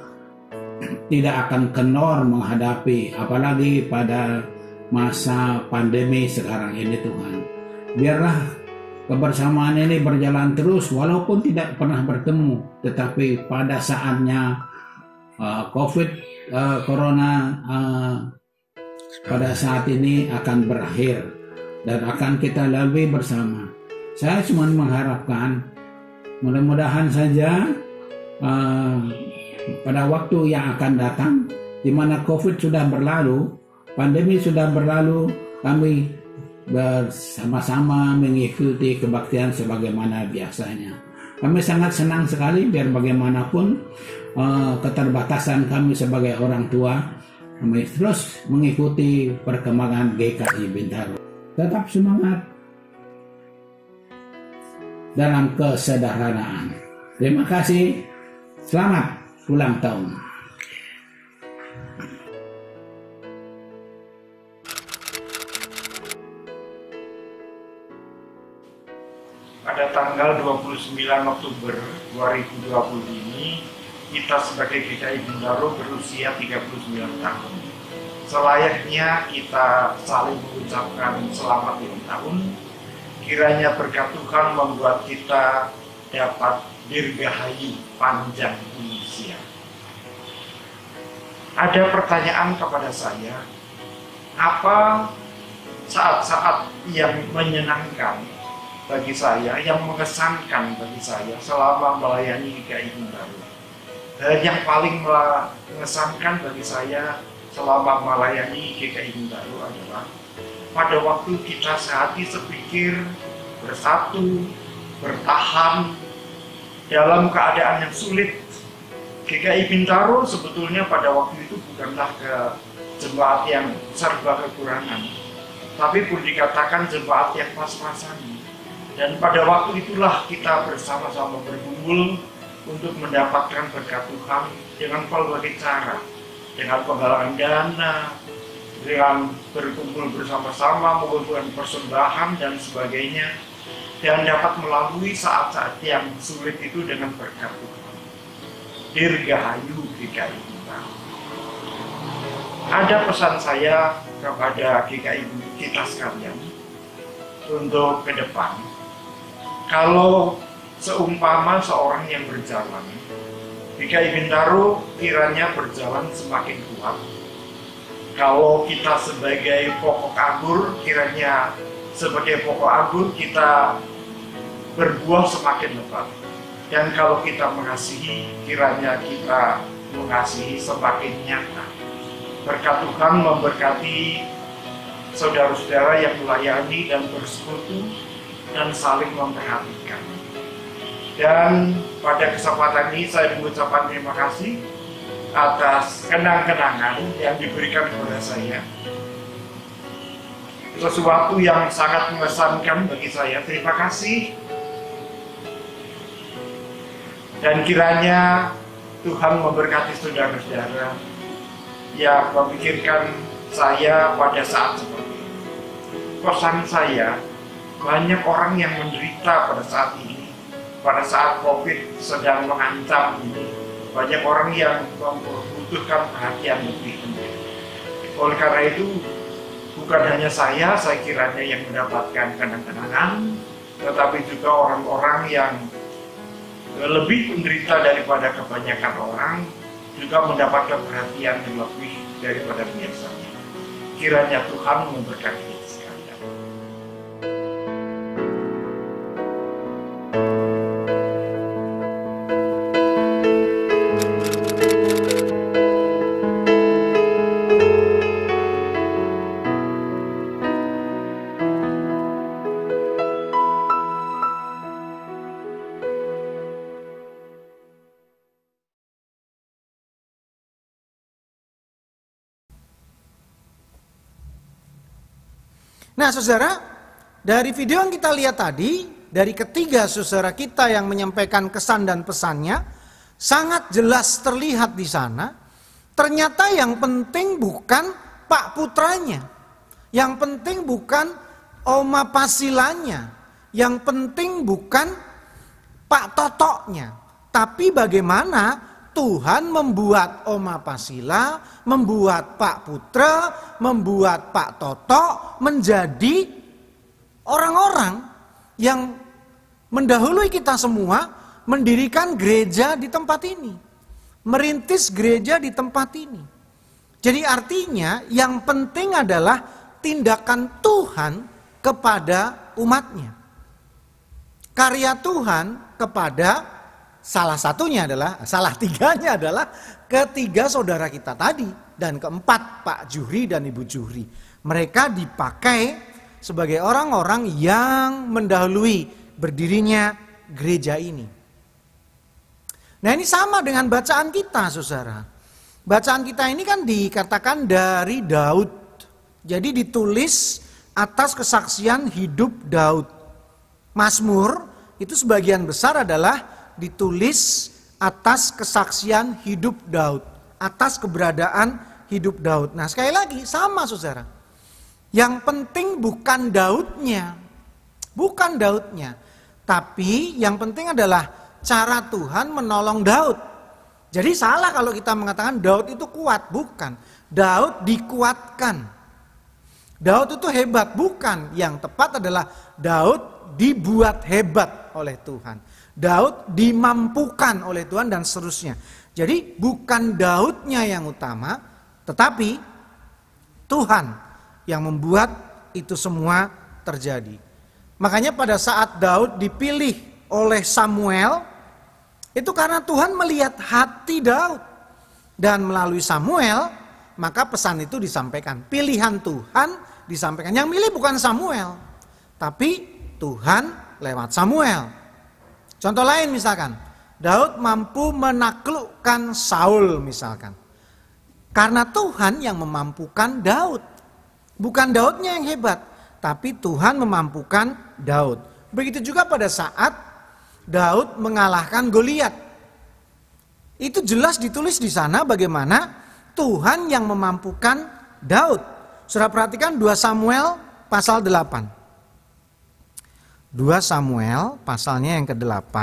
tidak akan kendor menghadapi, apalagi pada masa pandemi sekarang ini Tuhan. Biarlah kebersamaan ini berjalan terus walaupun tidak pernah bertemu, tetapi pada saatnya COVID Corona pada saat ini akan berakhir dan akan kita lalui bersama. Saya cuma mengharapkan mudah-mudahan saja pada waktu yang akan datang, di mana COVID sudah berlalu, pandemi sudah berlalu, kami bersama-sama mengikuti kebaktian sebagaimana biasanya. Kami sangat senang sekali, biar bagaimanapun keterbatasan kami sebagai orang tua, kami terus mengikuti perkembangan GKI Bintaro. Tetap semangat dalam kesederhanaan. Terima kasih. Selamat ulang tahun. Pada tanggal 29 Oktober 2020 ini, kita sebagai GKI Bintaro berusia 39 tahun. Selayaknya kita saling mengucapkan selamat ulang tahun. Kiranya berkat Tuhan membuat kita dapat dirgahayu panjang usia. Ada pertanyaan kepada saya, apa saat-saat yang menyenangkan bagi saya, yang mengesankan bagi saya selama melayani GKI Bintaro? Yang paling mengesankan bagi saya selama melayani GKI Bintaro adalah pada waktu kita sehati sepikir, bersatu, bertahan dalam keadaan yang sulit. GKI Bintaro sebetulnya pada waktu itu bukanlah jemaat yang serba kekurangan, tapi pun dikatakan jemaat yang pas-pasan. Dan pada waktu itulah kita bersama-sama berkumpul untuk mendapatkan berkat Tuhan dengan berbagai cara, dengan penggalangan dana, dengan berkumpul bersama-sama, mengumpulkan persembahan dan sebagainya, dan dapat melalui saat-saat yang sulit itu dengan berkat Tuhan. Dirgahayu GKI Bintaro. Ada pesan saya kepada GKI kita sekalian untuk ke depan. Kalau seumpama seorang yang berjalan, GKI Bintaro kiranya berjalan semakin kuat. Kalau kita sebagai pokok anggur, kiranya sebagai pokok anggur kita berbuah semakin lebat. Dan kalau kita mengasihi, kiranya kita mengasihi semakin nyata. Berkat Tuhan memberkati saudara-saudara yang melayani dan bersekutu dan saling memperhatikan. Dan pada kesempatan ini saya mengucapkan terima kasih atas kenang-kenangan yang diberikan kepada saya. Sesuatu yang sangat mengesankan bagi saya. Terima kasih. Dan kiranya Tuhan memberkati saudara-saudara yang memikirkan saya pada saat seperti ini. Pesan saya, banyak orang yang menderita pada saat ini, pada saat COVID sedang mengancam ini. Banyak orang yang membutuhkan perhatian lebih penting. Oleh karena itu, bukan hanya saya kiranya yang mendapatkan kenang-kenangan, tetapi juga orang-orang yang lebih menderita daripada kebanyakan orang juga mendapatkan perhatian yang lebih daripada biasanya. Kiranya Tuhan memberkati kita sekalian. Nah saudara, dari video yang kita lihat tadi, dari ketiga saudara kita yang menyampaikan kesan dan pesannya, sangat jelas terlihat di sana, ternyata yang penting bukan Pak Putranya, yang penting bukan Oma Pasilanya, yang penting bukan Pak Totoknya, tapi bagaimana Tuhan membuat Oma Pasila, membuat Pak Putra, membuat Pak Toto menjadi orang-orang yang mendahului kita semua mendirikan gereja di tempat ini. merintis gereja di tempat ini. Jadi artinya yang penting adalah tindakan Tuhan kepada umatnya. Karya Tuhan kepada salah tiganya adalah ketiga saudara kita tadi. Dan keempat, Pak Juhri dan Ibu Juhri. Mereka dipakai sebagai orang-orang yang mendahului berdirinya gereja ini. Nah, ini sama dengan bacaan kita, saudara. Bacaan kita ini kan dikatakan dari Daud. Jadi ditulis atas kesaksian hidup Daud. Mazmur itu sebagian besar adalah ditulis atas kesaksian hidup Daud. Atas keberadaan hidup Daud. Nah, sekali lagi sama, saudara. Yang penting bukan Daudnya. Bukan Daudnya. Tapi yang penting adalah cara Tuhan menolong Daud. Jadi salah kalau kita mengatakan Daud itu kuat, bukan. Daud dikuatkan. Daud itu hebat, bukan. Yang tepat adalah Daud dibuat hebat oleh Tuhan. Daud dimampukan oleh Tuhan dan seterusnya. Jadi bukan Daudnya yang utama, tetapi Tuhan yang membuat itu semua terjadi. Makanya pada saat Daud dipilih oleh Samuel, itu karena Tuhan melihat hati Daud. Dan melalui Samuel, maka pesan itu disampaikan. Pilihan Tuhan disampaikan. Yang milih bukan Samuel, tapi Tuhan lewat Samuel. Contoh lain misalkan, Daud mampu menaklukkan Saul misalkan. Karena Tuhan yang memampukan Daud. Bukan Daudnya yang hebat, tapi Tuhan memampukan Daud. Begitu juga pada saat Daud mengalahkan Goliat. Itu jelas ditulis di sana bagaimana Tuhan yang memampukan Daud. Saudara perhatikan 2 Samuel pasal 8. 2 Samuel pasalnya yang ke-8.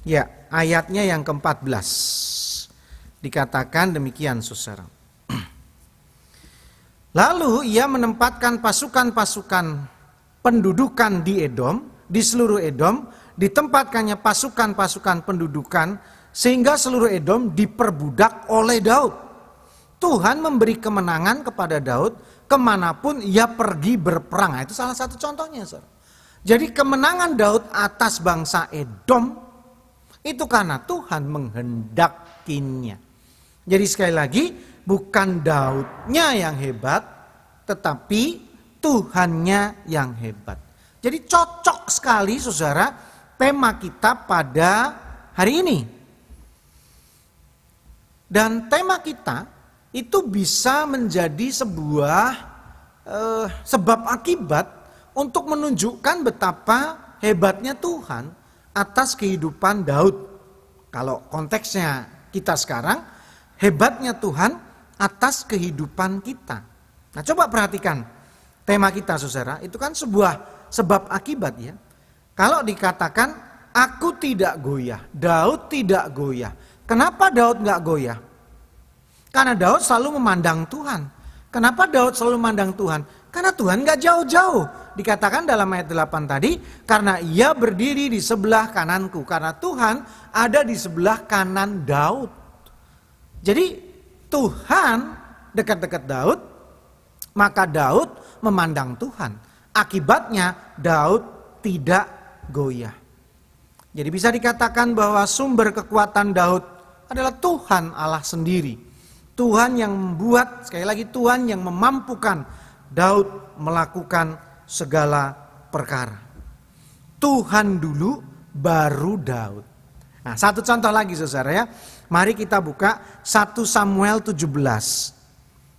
Ya, ayatnya yang ke-14. Dikatakan demikian, saudara. Lalu ia menempatkan pasukan-pasukan pendudukan di Edom, di seluruh Edom, ditempatkannya pasukan-pasukan pendudukan sehingga seluruh Edom diperbudak oleh Daud. Tuhan memberi kemenangan kepada Daud kemanapun ia pergi berperang. Nah, itu salah satu contohnya, saudara. Jadi kemenangan Daud atas bangsa Edom itu karena Tuhan menghendakinya. Jadi sekali lagi, bukan Daudnya yang hebat, tetapi Tuhannya yang hebat. Jadi cocok sekali, saudara, tema kita pada hari ini. Dan tema kita itu bisa menjadi sebuah sebab akibat untuk menunjukkan betapa hebatnya Tuhan atas kehidupan Daud. Kalau konteksnya kita sekarang, hebatnya Tuhan atas kehidupan kita. Nah, coba perhatikan tema kita, saudara. Itu kan sebuah sebab akibat ya. Kalau dikatakan aku tidak goyah, Daud tidak goyah. Kenapa Daud nggak goyah? Karena Daud selalu memandang Tuhan. Kenapa Daud selalu memandang Tuhan? Karena Tuhan nggak jauh-jauh. Dikatakan dalam ayat 8 tadi, karena ia berdiri di sebelah kananku. Karena Tuhan ada di sebelah kanan Daud. Jadi Tuhan dekat-dekat Daud, maka Daud memandang Tuhan. Akibatnya Daud tidak goyah. Jadi bisa dikatakan bahwa sumber kekuatan Daud adalah Tuhan Allah sendiri. Tuhan yang membuat, sekali lagi Tuhan yang memampukan Daud melakukan segala perkara. Tuhan dulu baru Daud. Nah, satu contoh lagi, saudara ya. Mari kita buka 1 Samuel 17.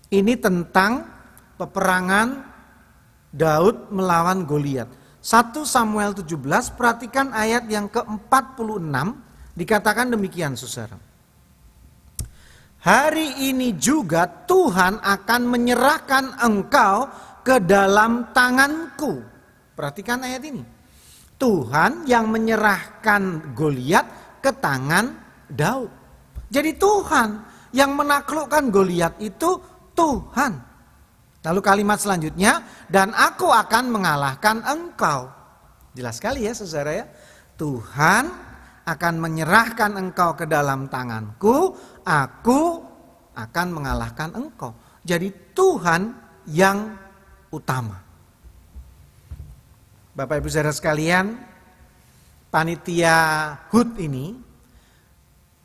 Ini tentang peperangan Daud melawan Goliat. 1 Samuel 17, perhatikan ayat yang ke-46, dikatakan demikian, saudara. Hari ini juga Tuhan akan menyerahkan engkau ke dalam tanganku. Perhatikan ayat ini. Tuhan yang menyerahkan Goliat ke tangan Daud. Jadi Tuhan yang menaklukkan Goliat itu Tuhan. Lalu kalimat selanjutnya, dan aku akan mengalahkan engkau. Jelas sekali ya saudara ya. Tuhan akan menyerahkan engkau ke dalam tanganku, aku akan mengalahkan engkau. Jadi Tuhan yang utama. Bapak Ibu saudara sekalian, panitia HUT ini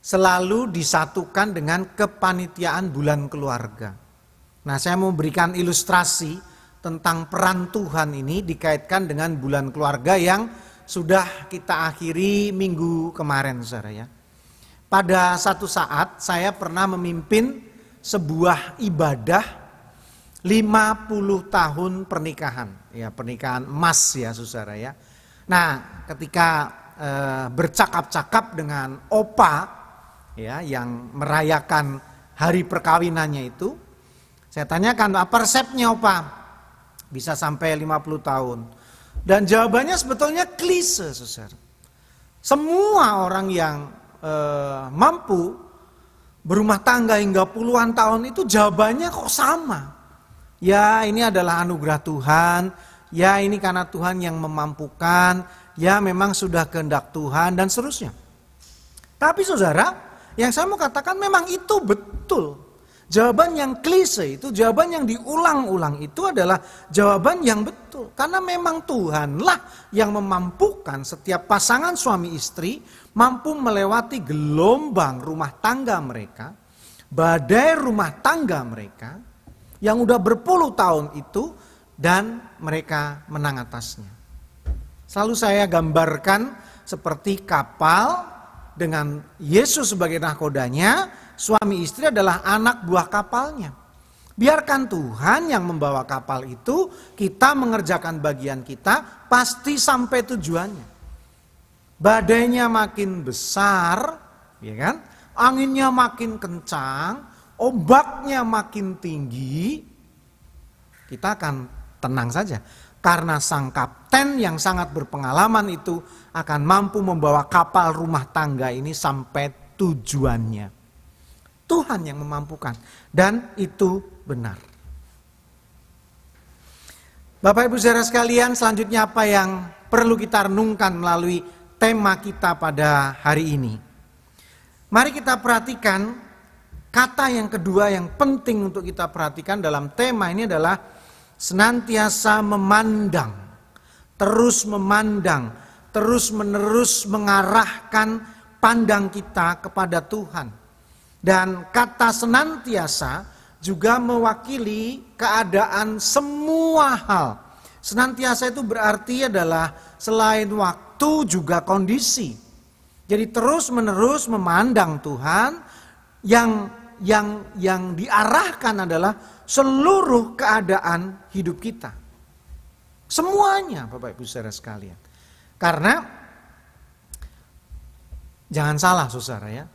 selalu disatukan dengan kepanitiaan bulan keluarga. Nah, saya mau berikan ilustrasi tentang peran Tuhan ini dikaitkan dengan bulan keluarga yang sudah kita akhiri minggu kemarin, saudara ya. Pada satu saat saya pernah memimpin sebuah ibadah 50 tahun pernikahan, ya pernikahan emas ya saudara ya. Nah, ketika bercakap-cakap dengan opa ya yang merayakan hari perkawinannya itu, saya tanyakan apa resepnya opa bisa sampai 50 tahun. Dan jawabannya sebetulnya klise, saudara. Semua orang yang mampu berumah tangga hingga puluhan tahun itu jawabannya kok sama. Ya ini adalah anugerah Tuhan, ya ini karena Tuhan yang memampukan, ya memang sudah kehendak Tuhan dan seterusnya. Tapi saudara, yang saya mau katakan memang itu betul. Jawaban yang klise itu, jawaban yang diulang-ulang itu adalah jawaban yang betul. Karena memang Tuhanlah yang memampukan setiap pasangan suami istri mampu melewati gelombang rumah tangga mereka, badai rumah tangga mereka yang udah berpuluh tahun itu dan mereka menang atasnya. Selalu saya gambarkan seperti kapal dengan Yesus sebagai nahkodanya. Suami istri adalah anak buah kapalnya. Biarkan Tuhan yang membawa kapal itu, kita mengerjakan bagian kita, pasti sampai tujuannya. Badainya makin besar, ya kan? Anginnya makin kencang, ombaknya makin tinggi, kita akan tenang saja. Karena sang kapten yang sangat berpengalaman itu akan mampu membawa kapal rumah tangga ini sampai tujuannya. Tuhan yang memampukan dan itu benar. Bapak Ibu saudara sekalian, selanjutnya apa yang perlu kita renungkan melalui tema kita pada hari ini? Mari kita perhatikan kata yang kedua yang penting untuk kita perhatikan dalam tema ini adalah senantiasa memandang, terus menerus mengarahkan pandang kita kepada Tuhan. Dan kata senantiasa juga mewakili keadaan semua hal. Senantiasa itu berarti adalah selain waktu juga kondisi. Jadi terus menerus memandang Tuhan yang diarahkan adalah seluruh keadaan hidup kita. Semuanya Bapak Ibu saudara sekalian. Karena jangan salah saudara ya.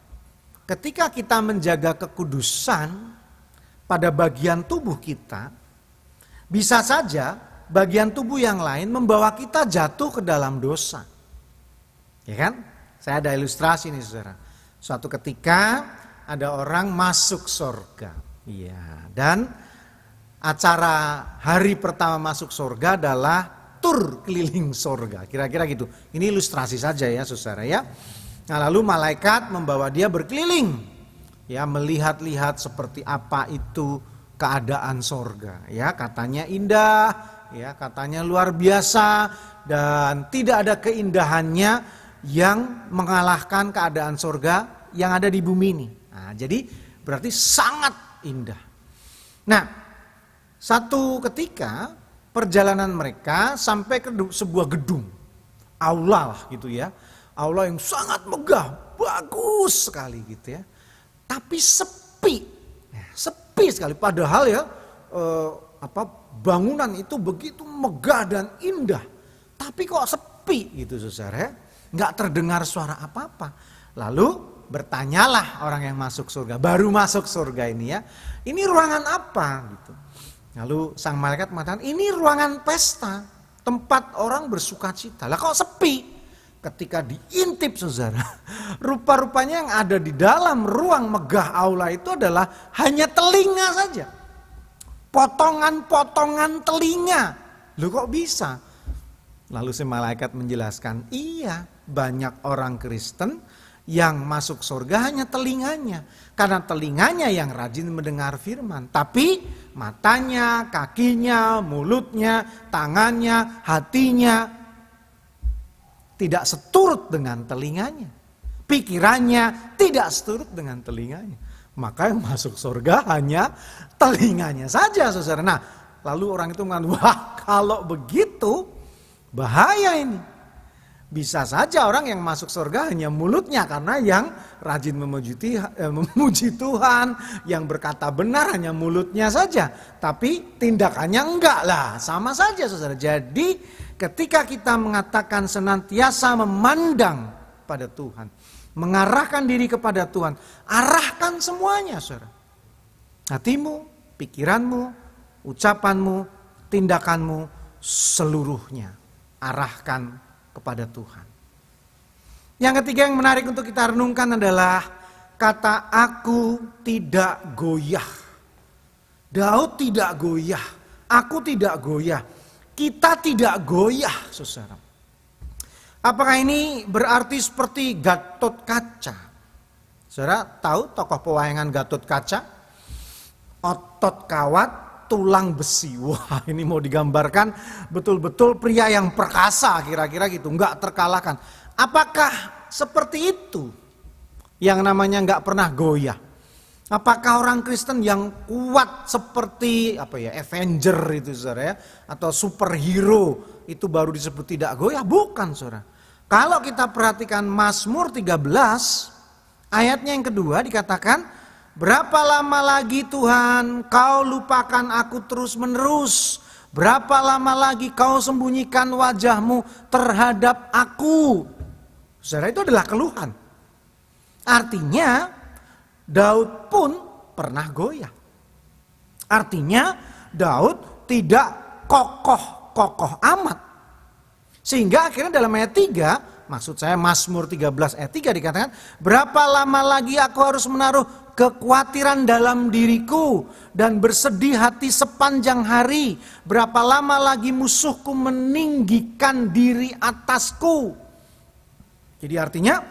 Ketika kita menjaga kekudusan pada bagian tubuh kita, bisa saja bagian tubuh yang lain membawa kita jatuh ke dalam dosa. Ya kan? Saya ada ilustrasi nih saudara. Suatu ketika ada orang masuk surga. Iya, dan acara hari pertama masuk surga adalah tur keliling surga. Kira-kira gitu. Ini ilustrasi saja ya saudara ya. Nah, lalu malaikat membawa dia berkeliling, ya melihat-lihat seperti apa itu keadaan sorga, ya katanya indah, ya katanya luar biasa dan tidak ada keindahannya yang mengalahkan keadaan sorga yang ada di bumi ini. Nah, jadi berarti sangat indah. Nah, satu ketika perjalanan mereka sampai ke sebuah gedung, aula lah gitu ya. Aula yang sangat megah, bagus sekali gitu ya. Tapi sepi sekali. Padahal ya bangunan itu begitu megah dan indah. Tapi kok sepi gitu saudara, nggak terdengar suara apa-apa. Lalu bertanyalah orang yang masuk surga, baru masuk surga ini ya. Ini ruangan apa gitu. Lalu sang malaikat mengatakan ini ruangan pesta, tempat orang bersuka cita. Lah kok sepi? Ketika diintip saudara, rupa-rupanya yang ada di dalam ruang megah aula itu adalah hanya telinga saja. Potongan-potongan telinga. Loh kok bisa? Lalu si malaikat menjelaskan, iya, banyak orang Kristen yang masuk surga hanya telinganya. Karena telinganya yang rajin mendengar firman. Tapi matanya, kakinya, mulutnya, tangannya, hatinya tidak seturut dengan telinganya. Pikirannya tidak seturut dengan telinganya. Maka yang masuk surga hanya telinganya saja, saudara. Nah, lalu orang itu mengatakan, wah kalau begitu bahaya ini. Bisa saja orang yang masuk surga hanya mulutnya karena yang rajin memuji Tuhan, yang berkata benar hanya mulutnya saja. Tapi tindakannya enggak lah, sama saja saudara. Jadi ketika kita mengatakan senantiasa memandang pada Tuhan, mengarahkan diri kepada Tuhan, arahkan semuanya saudara. Hatimu, pikiranmu, ucapanmu, tindakanmu, seluruhnya arahkan kepada Tuhan. Yang ketiga yang menarik untuk kita renungkan adalah kata aku tidak goyah. Daud tidak goyah, aku tidak goyah, kita tidak goyah, saudara. Apakah ini berarti seperti Gatot Kaca? Saudara tahu tokoh pewayangan Gatot Kaca? Otot kawat, tulang besi. Wah, ini mau digambarkan betul-betul pria yang perkasa, kira-kira gitu, nggak terkalahkan. Apakah seperti itu yang namanya nggak pernah goyah? Apakah orang Kristen yang kuat seperti Avenger itu saudara ya, atau superhero itu baru disebut tidak goyah? Bukan saudara. Kalau kita perhatikan Mazmur 13 ayatnya yang kedua dikatakan, berapa lama lagi Tuhan kau lupakan aku terus menerus? Berapa lama lagi kau sembunyikan wajahmu terhadap aku? Saudara, itu adalah keluhan. Artinya Daud pun pernah goyah. Artinya Daud tidak kokoh-kokoh amat. Sehingga akhirnya dalam ayat 3, maksud saya Mazmur 13 ayat 3 dikatakan, berapa lama lagi aku harus menaruh kekhawatiran dalam diriku dan bersedih hati sepanjang hari. Berapa lama lagi musuhku meninggikan diri atasku. Jadi artinya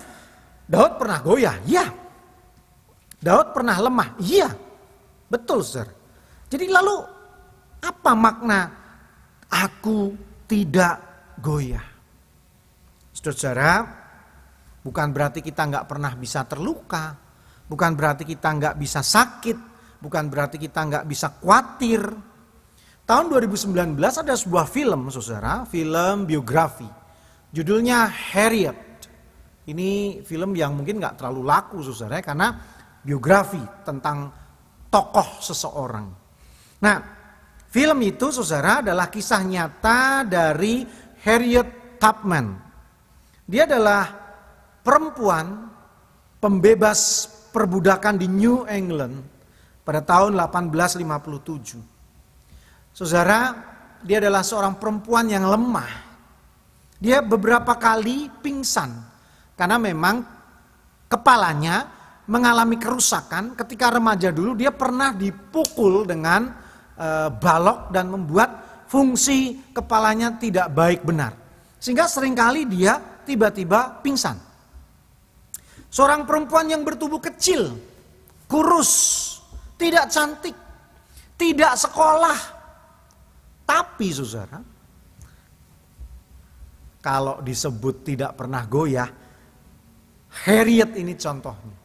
Daud pernah goyah, iya. Daud pernah lemah, iya. Betul saudara. Jadi lalu apa makna aku tidak goyah? Saudara, bukan berarti kita nggak pernah bisa terluka, bukan berarti kita nggak bisa sakit, bukan berarti kita nggak bisa khawatir. Tahun 2019 ada sebuah film, saudara, film biografi, judulnya Harriet. Ini film yang mungkin nggak terlalu laku, saudara, karena biografi tentang tokoh seseorang. Nah, film itu, saudara, adalah kisah nyata dari Harriet Tubman. Dia adalah perempuan pembebas perbudakan di New England pada tahun 1857. Saudara, dia adalah seorang perempuan yang lemah. Dia beberapa kali pingsan karena memang kepalanya mengalami kerusakan. Ketika remaja dulu dia pernah dipukul dengan balok dan membuat fungsi kepalanya tidak baik benar. Sehingga seringkali dia tiba-tiba pingsan. Seorang perempuan yang bertubuh kecil, kurus, tidak cantik, tidak sekolah. Tapi saudara, kalau disebut tidak pernah goyah, Harriet ini contohnya.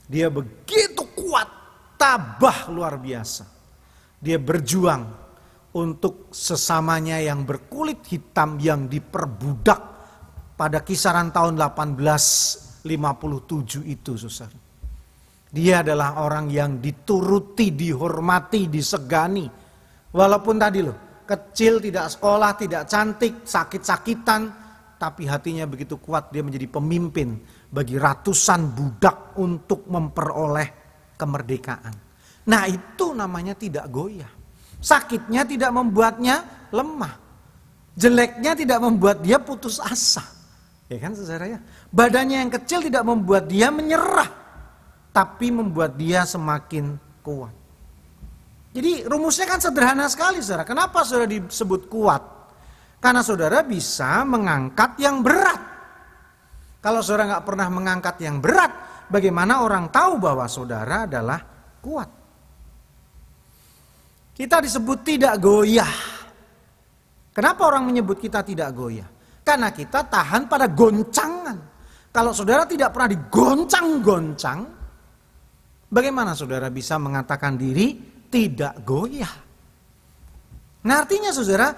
Dia begitu kuat, tabah luar biasa. Dia berjuang untuk sesamanya yang berkulit hitam yang diperbudak pada kisaran tahun 1857 itu, saudara. Dia adalah orang yang dituruti, dihormati, disegani. Walaupun tadi loh, kecil, tidak sekolah, tidak cantik, sakit-sakitan, tapi hatinya begitu kuat, dia menjadi pemimpin bagi ratusan budak untuk memperoleh kemerdekaan. Nah, itu namanya tidak goyah. Sakitnya tidak membuatnya lemah. Jeleknya tidak membuat dia putus asa. Ya kan saudara ya? Badannya yang kecil tidak membuat dia menyerah, tapi membuat dia semakin kuat. Jadi rumusnya kan sederhana sekali saudara. Kenapa saudara disebut kuat? Karena saudara bisa mengangkat yang berat. Kalau saudara nggak pernah mengangkat yang berat, bagaimana orang tahu bahwa saudara adalah kuat? Kita disebut tidak goyah. Kenapa orang menyebut kita tidak goyah? Karena kita tahan pada goncangan. Kalau saudara tidak pernah digoncang-goncang, bagaimana saudara bisa mengatakan diri tidak goyah? Nah, artinya saudara,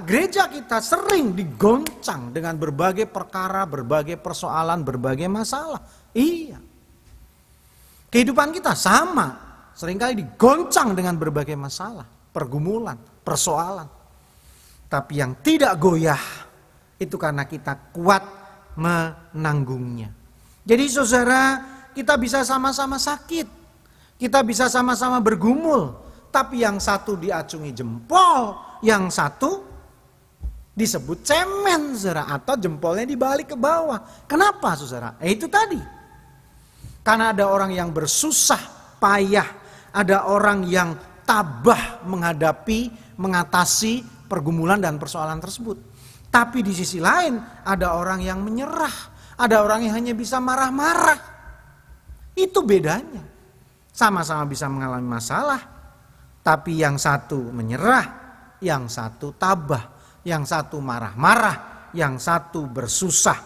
gereja kita sering digoncang dengan berbagai perkara, berbagai persoalan, berbagai masalah. Iya. Kehidupan kita sama, seringkali digoncang dengan berbagai masalah, pergumulan, persoalan. Tapi yang tidak goyah itu karena kita kuat menanggungnya. Jadi saudara, kita bisa sama-sama sakit, kita bisa sama-sama bergumul, tapi yang satu diacungi jempol, yang satu disebut cemen, saudara, atau jempolnya dibalik ke bawah. Kenapa, saudara? Itu tadi. Karena ada orang yang bersusah payah, ada orang yang tabah mengatasi pergumulan dan persoalan tersebut. Tapi di sisi lain ada orang yang menyerah, ada orang yang hanya bisa marah-marah. Itu bedanya. Sama-sama bisa mengalami masalah, tapi yang satu menyerah, yang satu tabah, yang satu marah-marah, yang satu bersusah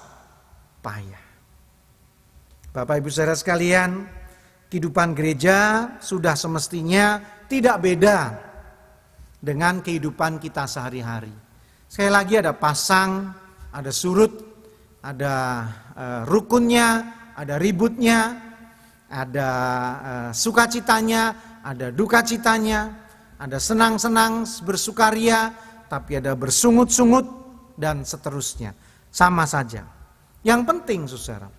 payah. Bapak Ibu saudara sekalian, kehidupan gereja sudah semestinya tidak beda dengan kehidupan kita sehari-hari. Sekali lagi ada pasang, ada surut, ada rukunnya, ada ributnya, ada sukacitanya, ada dukacitanya, ada senang-senang bersukaria, tapi ada bersungut-sungut dan seterusnya. Sama saja. Yang penting saudara,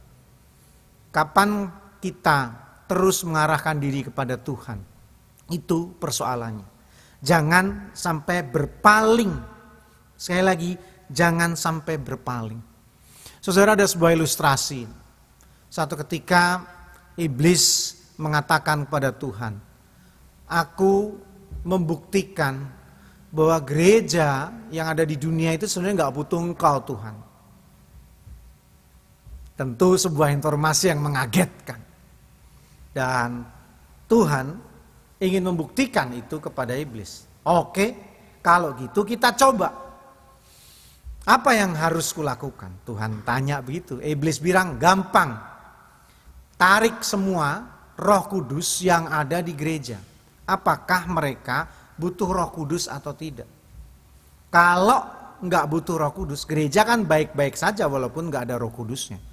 kapan kita terus mengarahkan diri kepada Tuhan, itu persoalannya. Jangan sampai berpaling. Sekali lagi, jangan sampai berpaling. Saudara, ada sebuah ilustrasi. Satu ketika iblis mengatakan kepada Tuhan, aku membuktikan bahwa gereja yang ada di dunia itu sebenarnya gak butuh Engkau, Tuhan. Tentu sebuah informasi yang mengagetkan. Dan Tuhan ingin membuktikan itu kepada iblis. Oke, kalau gitu kita coba. Apa yang harus kulakukan? Tuhan tanya begitu. Iblis bilang gampang. Tarik semua Roh Kudus yang ada di gereja. Apakah mereka butuh Roh Kudus atau tidak? Kalau nggak butuh Roh Kudus, gereja kan baik-baik saja walaupun nggak ada Roh Kudusnya.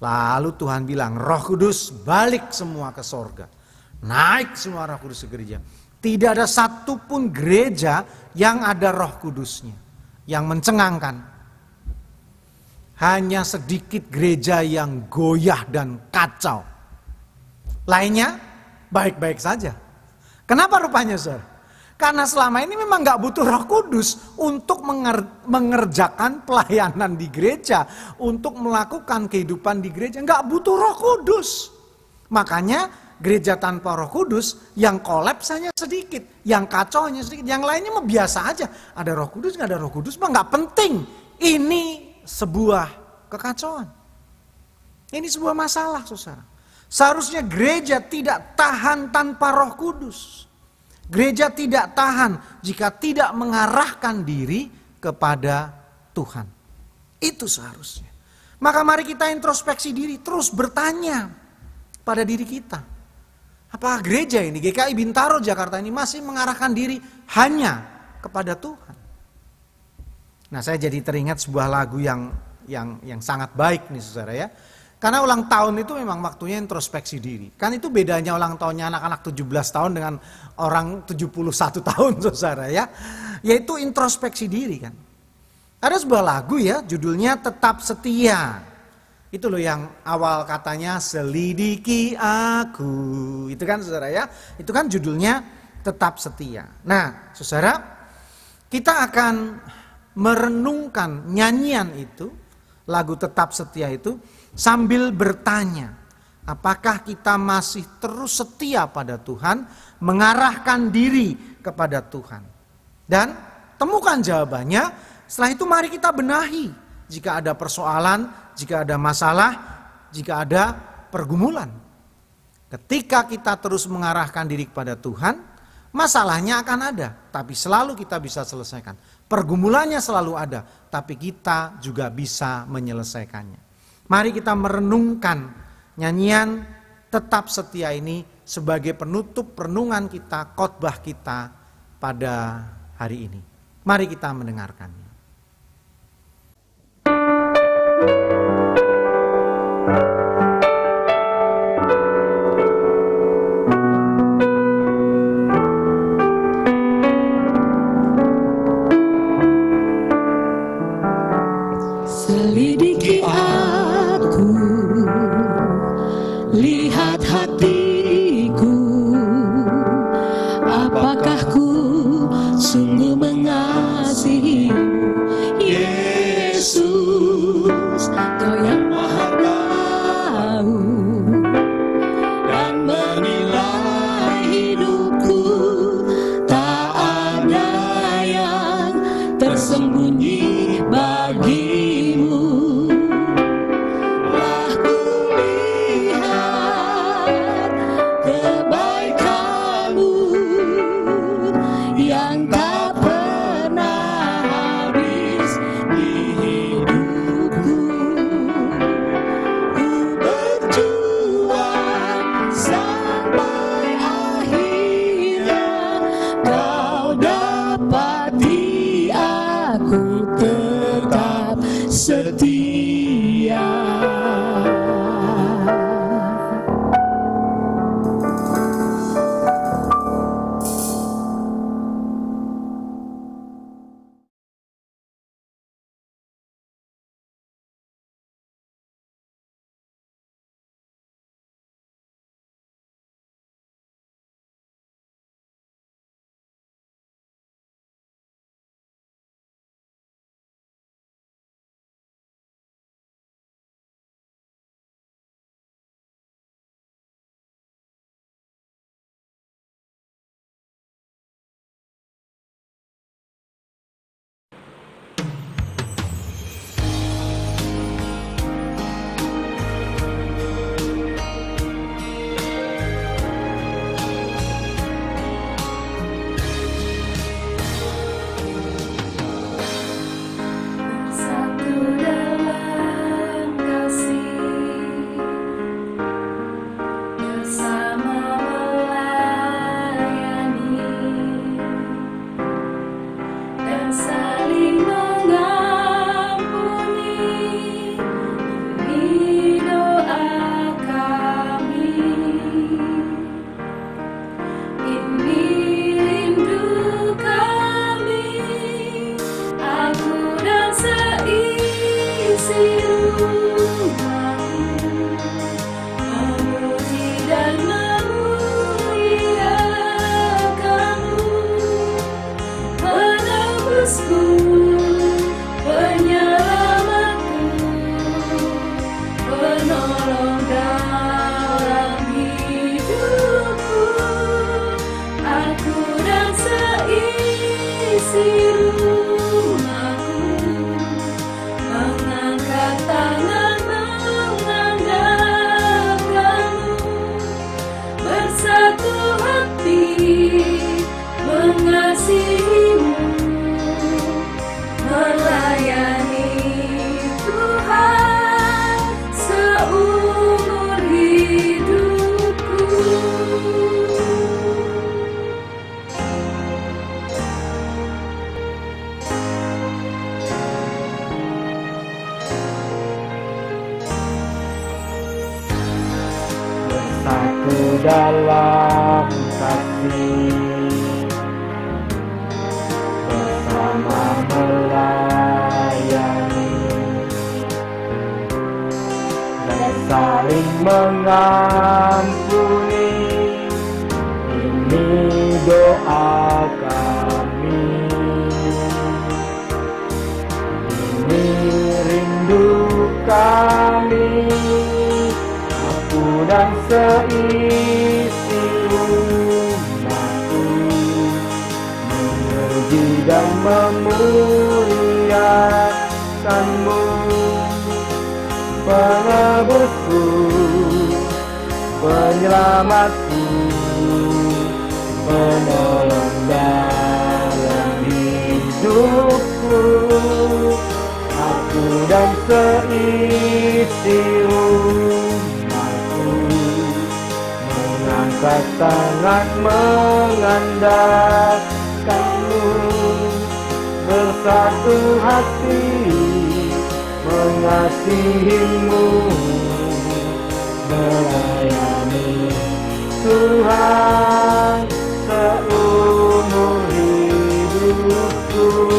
Lalu Tuhan bilang, Roh Kudus balik semua ke sorga. Naik semua Roh Kudus ke gereja. Tidak ada satupun gereja yang ada Roh Kudusnya yang mencengangkan. Hanya sedikit gereja yang goyah dan kacau. Lainnya baik-baik saja. Kenapa rupanya, saudara? Karena selama ini memang gak butuh Roh Kudus untuk mengerjakan pelayanan di gereja, untuk melakukan kehidupan di gereja. Gak butuh Roh Kudus. Makanya gereja tanpa Roh Kudus yang kolaps hanya sedikit, yang kacau hanya sedikit, yang lainnya mah biasa aja. Ada Roh Kudus, nggak ada Roh Kudus mah nggak penting. Ini sebuah kekacauan. Ini sebuah masalah, saudara. Seharusnya gereja tidak tahan tanpa Roh Kudus. Gereja tidak tahan jika tidak mengarahkan diri kepada Tuhan. Itu seharusnya. Maka mari kita introspeksi diri, terus bertanya pada diri kita. Apakah gereja ini, GKI Bintaro Jakarta ini masih mengarahkan diri hanya kepada Tuhan? Nah, saya jadi teringat sebuah lagu yang sangat baik nih saudara ya. Karena ulang tahun itu memang waktunya introspeksi diri. Kan itu bedanya ulang tahunnya anak-anak 17 tahun dengan orang 71 tahun saudara ya. Yaitu introspeksi diri kan. Ada sebuah lagu ya, judulnya Tetap Setia. Itu loh yang awal katanya selidiki aku. Itu kan saudara ya. Itu kan judulnya Tetap Setia. Nah saudara, kita akan merenungkan nyanyian itu, lagu Tetap Setia itu, sambil bertanya, apakah kita masih terus setia pada Tuhan, mengarahkan diri kepada Tuhan. Dan temukan jawabannya. Setelah itu mari kita benahi. Jika ada persoalan, jika ada masalah, jika ada pergumulan. Ketika kita terus mengarahkan diri kepada Tuhan, masalahnya akan ada, tapi selalu kita bisa selesaikan. Pergumulannya selalu ada, tapi kita juga bisa menyelesaikannya. Mari kita merenungkan nyanyian Tetap Setia ini sebagai penutup renungan kita, khotbah kita pada hari ini. Mari kita mendengarkannya. Selidiki aku, lihat hatiku, apakah ku sungguh mengasihimu, Yesus, Kau yang Maha Tahu dan menilai hidupku, tak ada yang tersembunyi bagimu. Telah kulihat kebaikanmu yang tak pernah habis di hidupku. Ku berjuang sampai akhirnya Kau dapati aku tetap setia. Satu dalam kasih, bersama melayani dan saling mengampuni. Ini doa kami, ini rindu kami. Aku dan seisi rumahku memuji dan memuliakanmu, penebusku, penyelamatku, penolong dalam hidupku. Aku dan seisi rumahku mengangkat tangan mengandalkanmu, bersatu hati mengasihimu, melayani Tuhan seumur hidupku. Bersatu dalam kasih, bersama melayani dan saling mengampuni. Ini doa kami, ini rindu kami. Aku dan seisi rumahku memuji dan memuliakanmu, penebusku, penyelamatku, penolong dalam hidupku. Aku dan seisi rumahku mengangkat tangan mengandalkanmu, bersatu hati mengasihimu, melayani Tuhan seumur hidupku.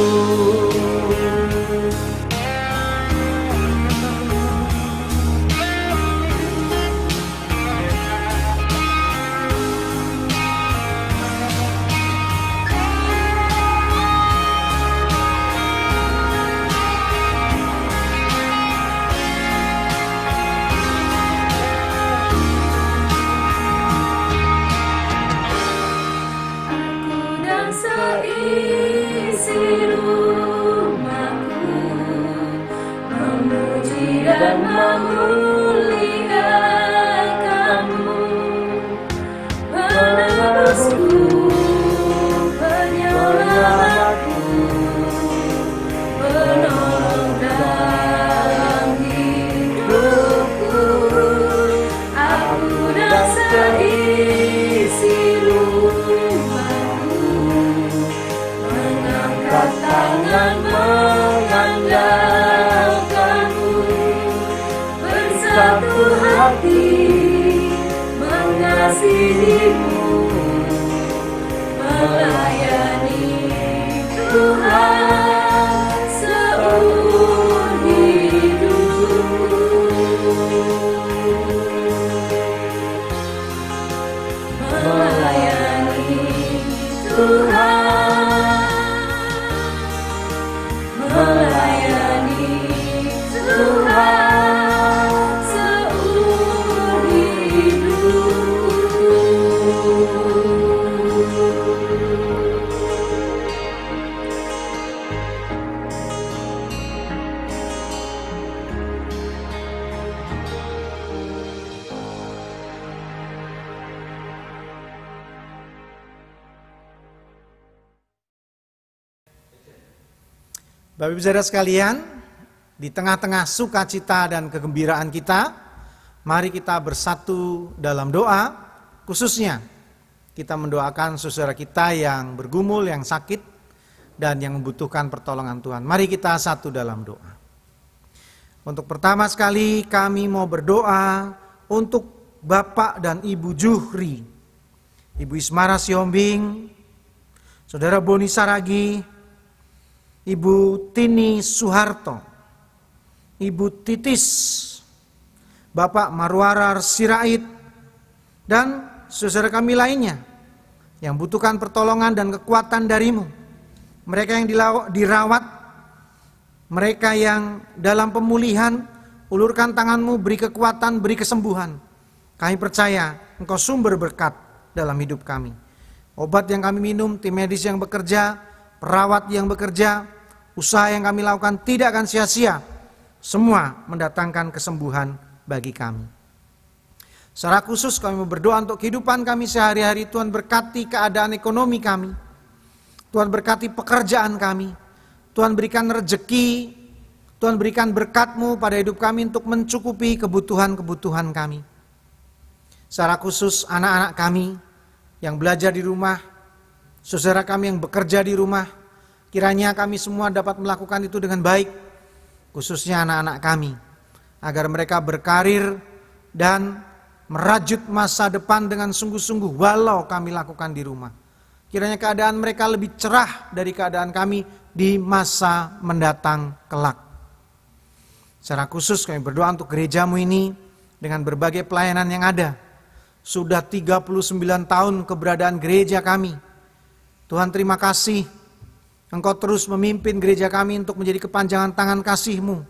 Mengasihimu, melayani Tuhan seumur hidupku, melayani Tuhan, melayani Tuhan. Bapak Ibu Saudara sekalian, di tengah-tengah sukacita dan kegembiraan kita, mari kita bersatu dalam doa, khususnya kita mendoakan saudara kita yang bergumul, yang sakit, dan yang membutuhkan pertolongan Tuhan. Mari kita satu dalam doa. Untuk pertama sekali kami mau berdoa untuk Bapak dan Ibu Juhri, Ibu Ismara Siombing, Saudara Boni Saragi, Ibu Tini Suharto, Ibu Titis, Bapak Marwara Sirait, dan saudara kami lainnya yang butuhkan pertolongan dan kekuatan darimu. Mereka yang dirawat, mereka yang dalam pemulihan, ulurkan tanganmu, beri kekuatan, beri kesembuhan. Kami percaya Engkau sumber berkat dalam hidup kami. Obat yang kami minum, tim medis yang bekerja, perawat yang bekerja, usaha yang kami lakukan tidak akan sia-sia. Semua mendatangkan kesembuhan bagi kami. Secara khusus kami berdoa untuk kehidupan kami sehari-hari. Tuhan berkati keadaan ekonomi kami. Tuhan berkati pekerjaan kami. Tuhan berikan rezeki. Tuhan berikan berkat-Mu pada hidup kami untuk mencukupi kebutuhan-kebutuhan kami. Secara khusus anak-anak kami yang belajar di rumah, saudara kami yang bekerja di rumah, kiranya kami semua dapat melakukan itu dengan baik, khususnya anak-anak kami, agar mereka berkarir dan merajut masa depan dengan sungguh-sungguh walau kami lakukan di rumah. Kiranya keadaan mereka lebih cerah dari keadaan kami di masa mendatang kelak. Secara khusus kami berdoa untuk gereja-Mu ini dengan berbagai pelayanan yang ada. Sudah 39 tahun keberadaan gereja kami. Tuhan terima kasih. Engkau terus memimpin gereja kami untuk menjadi kepanjangan tangan kasih-Mu.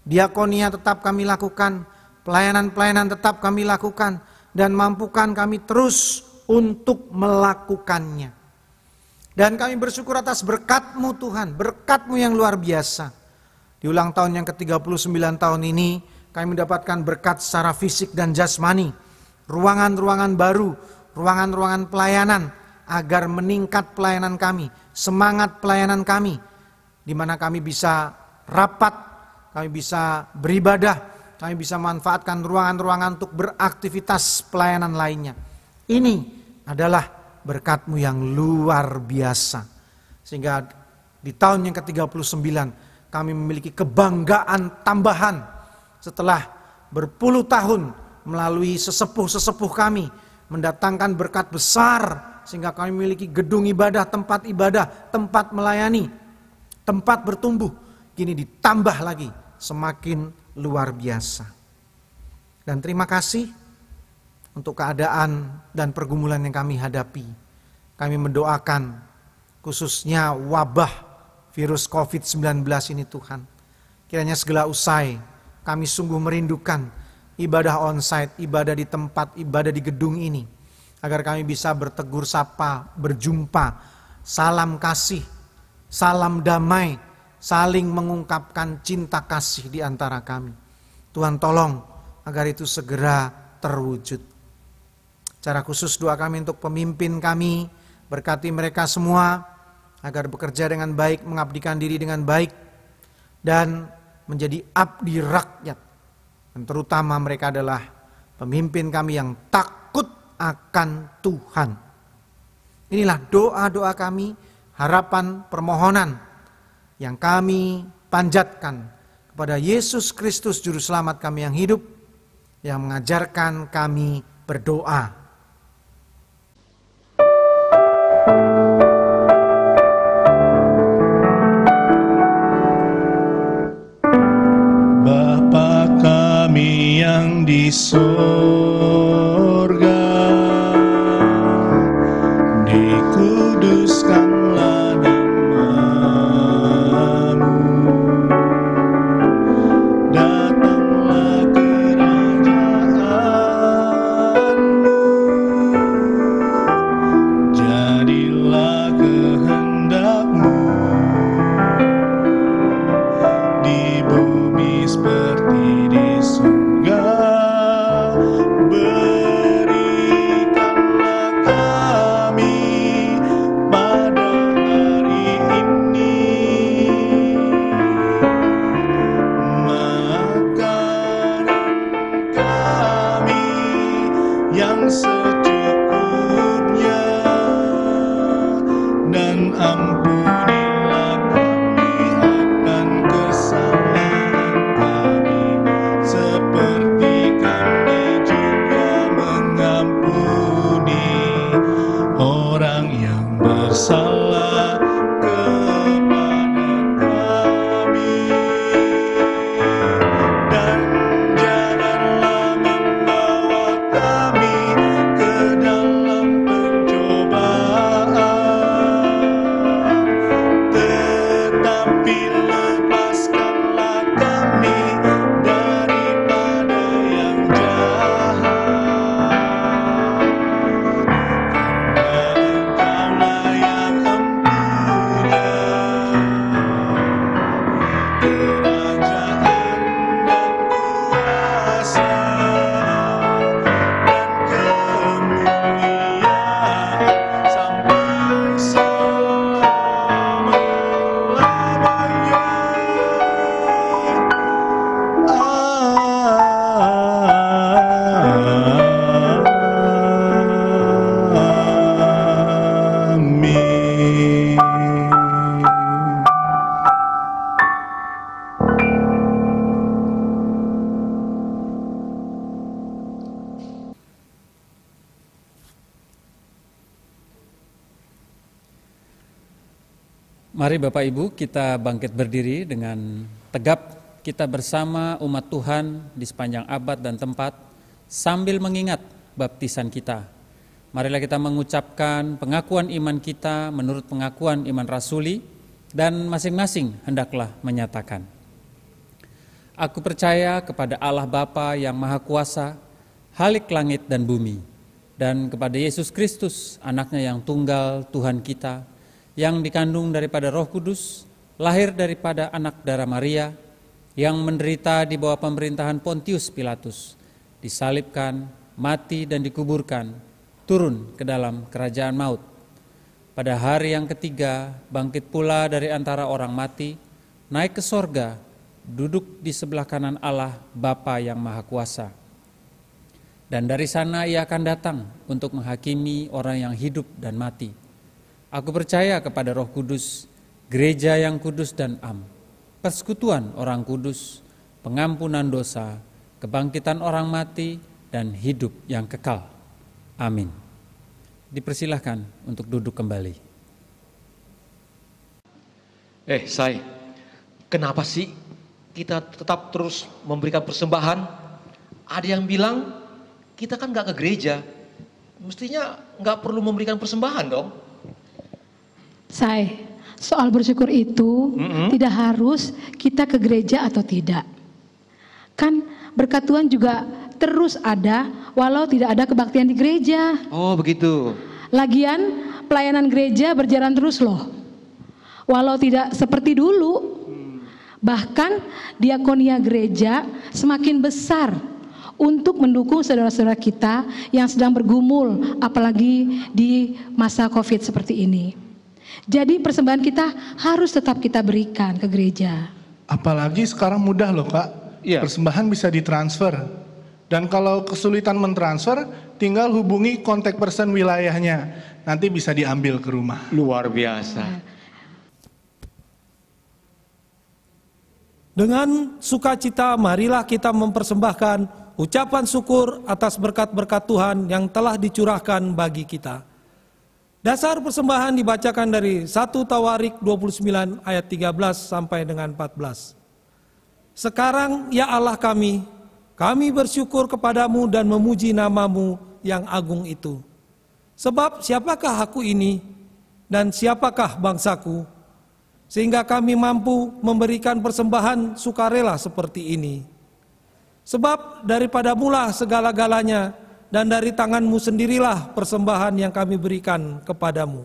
Diakonia tetap kami lakukan, pelayanan-pelayanan tetap kami lakukan, dan mampukan kami terus untuk melakukannya. Dan kami bersyukur atas berkat-Mu Tuhan, berkat-Mu yang luar biasa. Di ulang tahun yang ke-39 tahun ini, kami mendapatkan berkat secara fisik dan jasmani. Ruangan-ruangan baru, ruangan-ruangan pelayanan, agar meningkat pelayanan kami, semangat pelayanan kami, di mana kami bisa rapat, kami bisa beribadah, kami bisa manfaatkan ruangan-ruangan untuk beraktivitas pelayanan lainnya. Ini adalah berkat-Mu yang luar biasa. Sehingga di tahun yang ke-39 kami memiliki kebanggaan tambahan setelah berpuluh tahun melalui sesepuh-sesepuh kami mendatangkan berkat besar, sehingga kami memiliki gedung ibadah, tempat melayani, tempat bertumbuh. Kini ditambah lagi semakin luar biasa. Dan terima kasih untuk keadaan dan pergumulan yang kami hadapi. Kami mendoakan khususnya wabah virus COVID-19 ini Tuhan. Kiranya segala usai, kami sungguh merindukan ibadah onsite, ibadah di tempat, ibadah di gedung ini. Agar kami bisa bertegur sapa, berjumpa, salam kasih, salam damai, saling mengungkapkan cinta kasih di antara kami. Tuhan tolong agar itu segera terwujud. Secara khusus doa kami untuk pemimpin kami, berkati mereka semua agar bekerja dengan baik, mengabdikan diri dengan baik, dan menjadi abdi rakyat. Dan terutama mereka adalah pemimpin kami yang takut akan Tuhan. Inilah doa-doa kami, harapan, permohonan yang kami panjatkan kepada Yesus Kristus Juru Selamat kami yang hidup, yang mengajarkan kami berdoa. Bapa kami yang di surga, dikuduskanlah nama-Mu, datanglah kerajaan-Mu, jadilah kehendak-Mu di bumi seperti di surga. Berikanlah kami pada hari ini makanan kami yang secukupnya, dan ampunilah kami akan kesalahan kami, seperti kami juga mengampuni orang yang bersalah kepada kami. Dan janganlah membawa kami ke dalam pencobaan, tetapi lepaskanlah kami daripada yang jahat. Karena Engkaulah yang empunya kerajaan dan kuasa dan kemuliaan sampai selama-lamanya. Amin. Mari Bapak Ibu kita bangkit berdiri dengan tegap, kita bersama umat Tuhan di sepanjang abad dan tempat sambil mengingat baptisan kita. Marilah kita mengucapkan pengakuan iman kita menurut pengakuan iman rasuli, dan masing-masing hendaklah menyatakan. Aku percaya kepada Allah Bapa yang Maha Kuasa, Halik langit dan bumi, dan kepada Yesus Kristus, anaknya yang tunggal Tuhan kita, yang dikandung daripada Roh Kudus, lahir daripada anak darah Maria, yang menderita di bawah pemerintahan Pontius Pilatus, disalibkan, mati dan dikuburkan, turun ke dalam kerajaan maut. Pada hari yang ketiga, bangkit pula dari antara orang mati, naik ke sorga, duduk di sebelah kanan Allah Bapa yang Maha Kuasa. Dan dari sana ia akan datang untuk menghakimi orang yang hidup dan mati. Aku percaya kepada Roh Kudus, gereja yang kudus dan am, persekutuan orang kudus, pengampunan dosa, kebangkitan orang mati, dan hidup yang kekal. Amin. Dipersilahkan untuk duduk kembali. Kenapa sih kita tetap terus memberikan persembahan? Ada yang bilang kita kan nggak ke gereja, mestinya nggak perlu memberikan persembahan dong. Soal bersyukur itu tidak harus kita ke gereja atau tidak. Kan berkat Tuhan juga terus ada walau tidak ada kebaktian di gereja. Oh begitu. Lagian pelayanan gereja berjalan terus loh. Walau tidak seperti dulu. Bahkan diakonia gereja semakin besar untuk mendukung saudara-saudara kita yang sedang bergumul, apalagi di masa COVID seperti ini. Jadi persembahan kita harus tetap kita berikan ke gereja. Apalagi sekarang mudah loh Kak, persembahan bisa ditransfer. Dan kalau kesulitan mentransfer, tinggal hubungi kontak person wilayahnya, nanti bisa diambil ke rumah. Luar biasa. Dengan sukacita marilah kita mempersembahkan ucapan syukur atas berkat-berkat Tuhan yang telah dicurahkan bagi kita. Dasar persembahan dibacakan dari 1 Tawarik 29 ayat 13 sampai dengan 14. Sekarang ya Allah kami bersyukur kepadamu dan memuji namamu yang agung itu. Sebab siapakah aku ini dan siapakah bangsaku, sehingga kami mampu memberikan persembahan sukarela seperti ini. Sebab daripada mula segala-galanya, dan dari tanganmu sendirilah persembahan yang kami berikan kepadamu.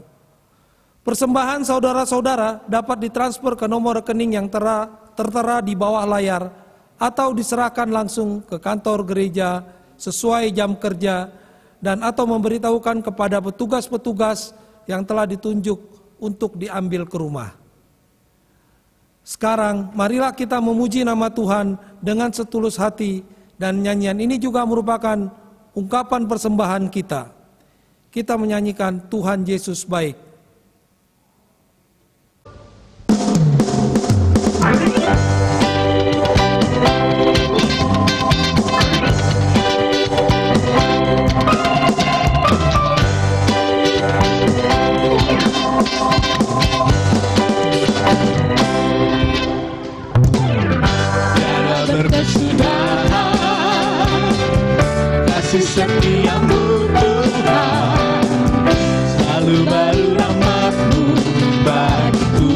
Persembahan saudara-saudara dapat ditransfer ke nomor rekening yang tertera di bawah layar, atau diserahkan langsung ke kantor gereja sesuai jam kerja, dan atau memberitahukan kepada petugas-petugas yang telah ditunjuk untuk diambil ke rumah. Sekarang marilah kita memuji nama Tuhan dengan setulus hati, dan nyanyian ini juga merupakan ungkapan persembahan kita. Kita menyanyikan Tuhan Yesus baik. Kasih setiamu Tuhan, selalu baru rahmat-Mu bagiku.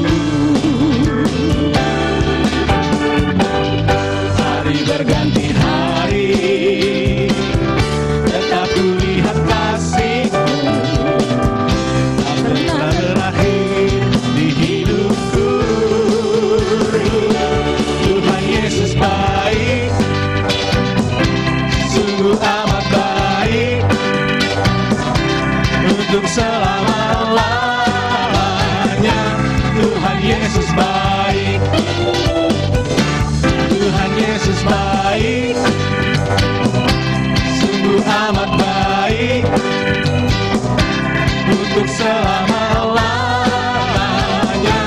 Hari berganti hari, tetap kulihat kasih-Mu, tak pernah berakhir di hidupku. Tuhan Yesus baik, sungguh amat baik, untuk selama-lamanya. Tuhan Yesus baik, Tuhan Yesus baik, sungguh amat baik, untuk selama-lamanya.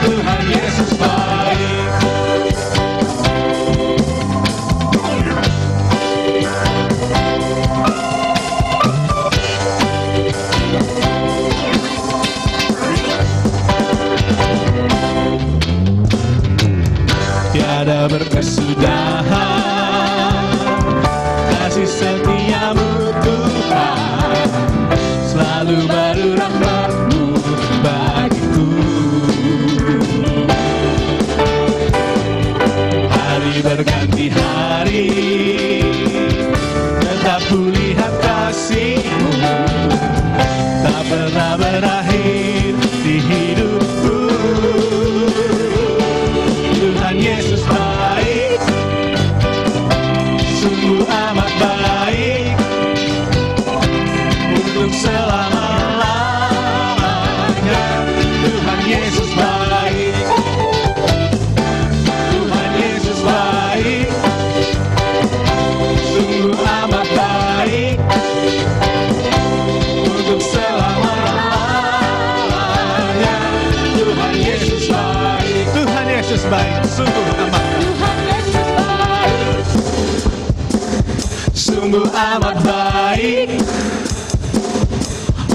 Tuhan Yesus baik. Tiada berkesudahan kasih setiamu Tuhan, selalu baru rahmat-Mu bagiku. Hari berganti hari, tetap kulihat kasih-Mu, tak pernah berakhir di hidup. selama-lamanya. Tuhan Yesus baik, Tuhan Yesus baik, sungguh amat baik untuk selama-lamanya. Tuhan Yesus baik, Tuhan Yesus baik, sungguh amat. Tuhan Yesus baik, sungguh amat baik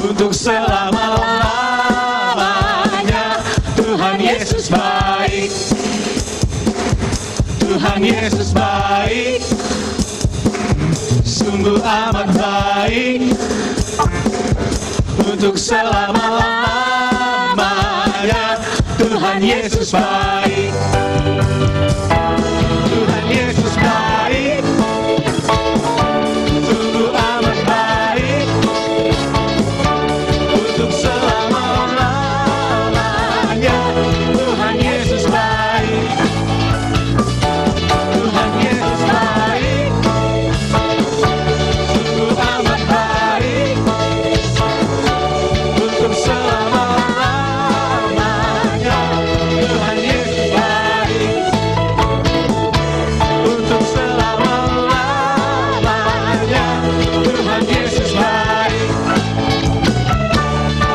untuk selama-lamanya. Tuhan Yesus baik, Tuhan Yesus baik, sungguh amat baik untuk selama-lamanya. Tuhan Yesus baik, Tuhan Yesus baik, sungguh amat baik untuk selama-lamanya. Tuhan Yesus baik, Tuhan Yesus baik, sungguh amat baik untuk selama-lamanya. Tuhan Yesus baik untuk selama-lamanya. Tuhan Yesus baik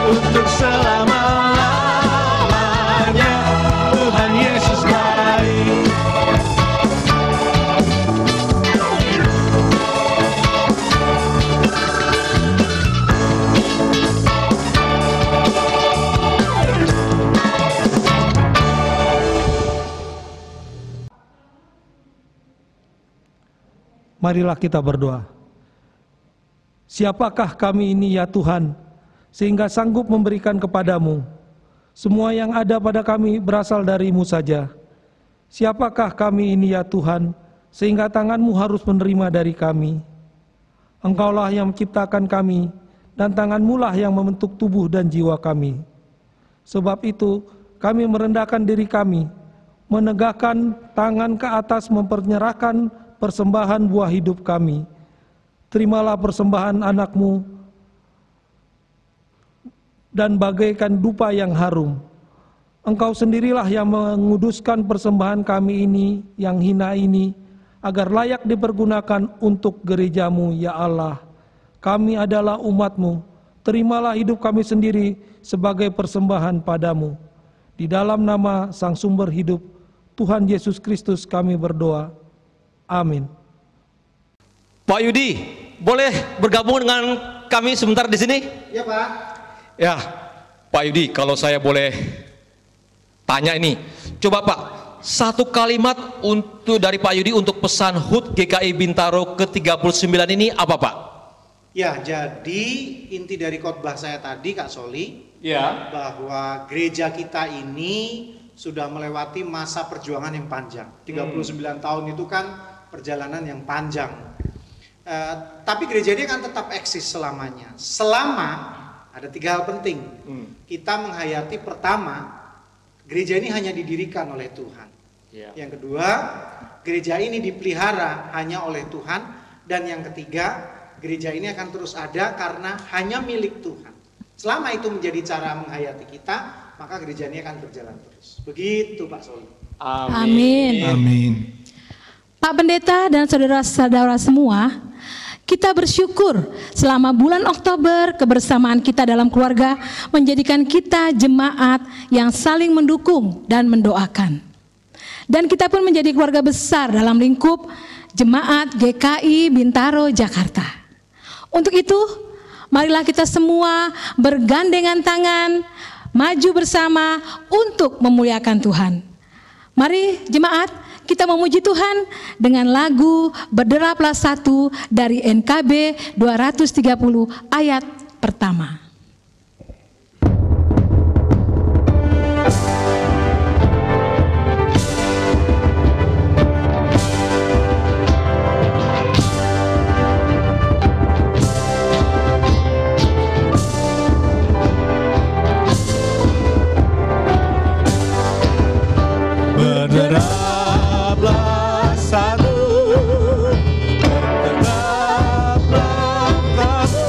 untuk selama-lamanya. Tuhan Yesus baik. Marilah kita berdoa. Siapakah kami ini ya Tuhan, sehingga sanggup memberikan kepadamu? Semua yang ada pada kami berasal dari-Mu saja. Siapakah kami ini ya Tuhan, sehingga tangan-Mu harus menerima dari kami? Engkaulah yang menciptakan kami, dan tangan-Mu lah yang membentuk tubuh dan jiwa kami. Sebab itu kami merendahkan diri kami, menegakkan tangan ke atas, mempernyerahkan persembahan buah hidup kami. Terimalah persembahan anak-Mu dan bagaikan dupa yang harum. Engkau sendirilah yang menguduskan persembahan kami ini yang hina ini, agar layak dipergunakan untuk gereja-Mu ya Allah. Kami adalah umat-Mu, terimalah hidup kami sendiri sebagai persembahan padamu. Di dalam nama Sang Sumber Hidup, Tuhan Yesus Kristus kami berdoa. Amin. Pak Yudi, boleh bergabung dengan kami sebentar di sini? Ya Pak. Ya, Pak Yudi, kalau saya boleh tanya ini, coba Pak, satu kalimat untuk dari Pak Yudi untuk pesan HUT GKI Bintaro ke-39 ini apa Pak? Ya, jadi inti dari khotbah saya tadi Kak Soli, ya, bahwa gereja kita ini sudah melewati masa perjuangan yang panjang. 39 tahun itu kan perjalanan yang panjang. Tapi gereja ini akan tetap eksis selamanya. Selama ada 3 hal penting. Kita menghayati, pertama, gereja ini hanya didirikan oleh Tuhan. Yang kedua, gereja ini dipelihara hanya oleh Tuhan. Dan yang ketiga, gereja ini akan terus ada karena hanya milik Tuhan. Selama itu menjadi cara menghayati kita, maka gereja ini akan berjalan terus. Begitu Pak Soli. Amin. Amin. Pak Pendeta dan saudara-saudara semua, kita bersyukur selama bulan Oktober kebersamaan kita dalam keluarga menjadikan kita jemaat yang saling mendukung dan mendoakan. Dan kita pun menjadi keluarga besar dalam lingkup Jemaat GKI Bintaro Jakarta. Untuk itu, marilah kita semua bergandengan tangan, maju bersama untuk memuliakan Tuhan. Mari jemaat, kita memuji Tuhan dengan lagu Berderaplah Satu dari NKB 230 ayat pertama. Berderaplah satu, berderaplah kamu,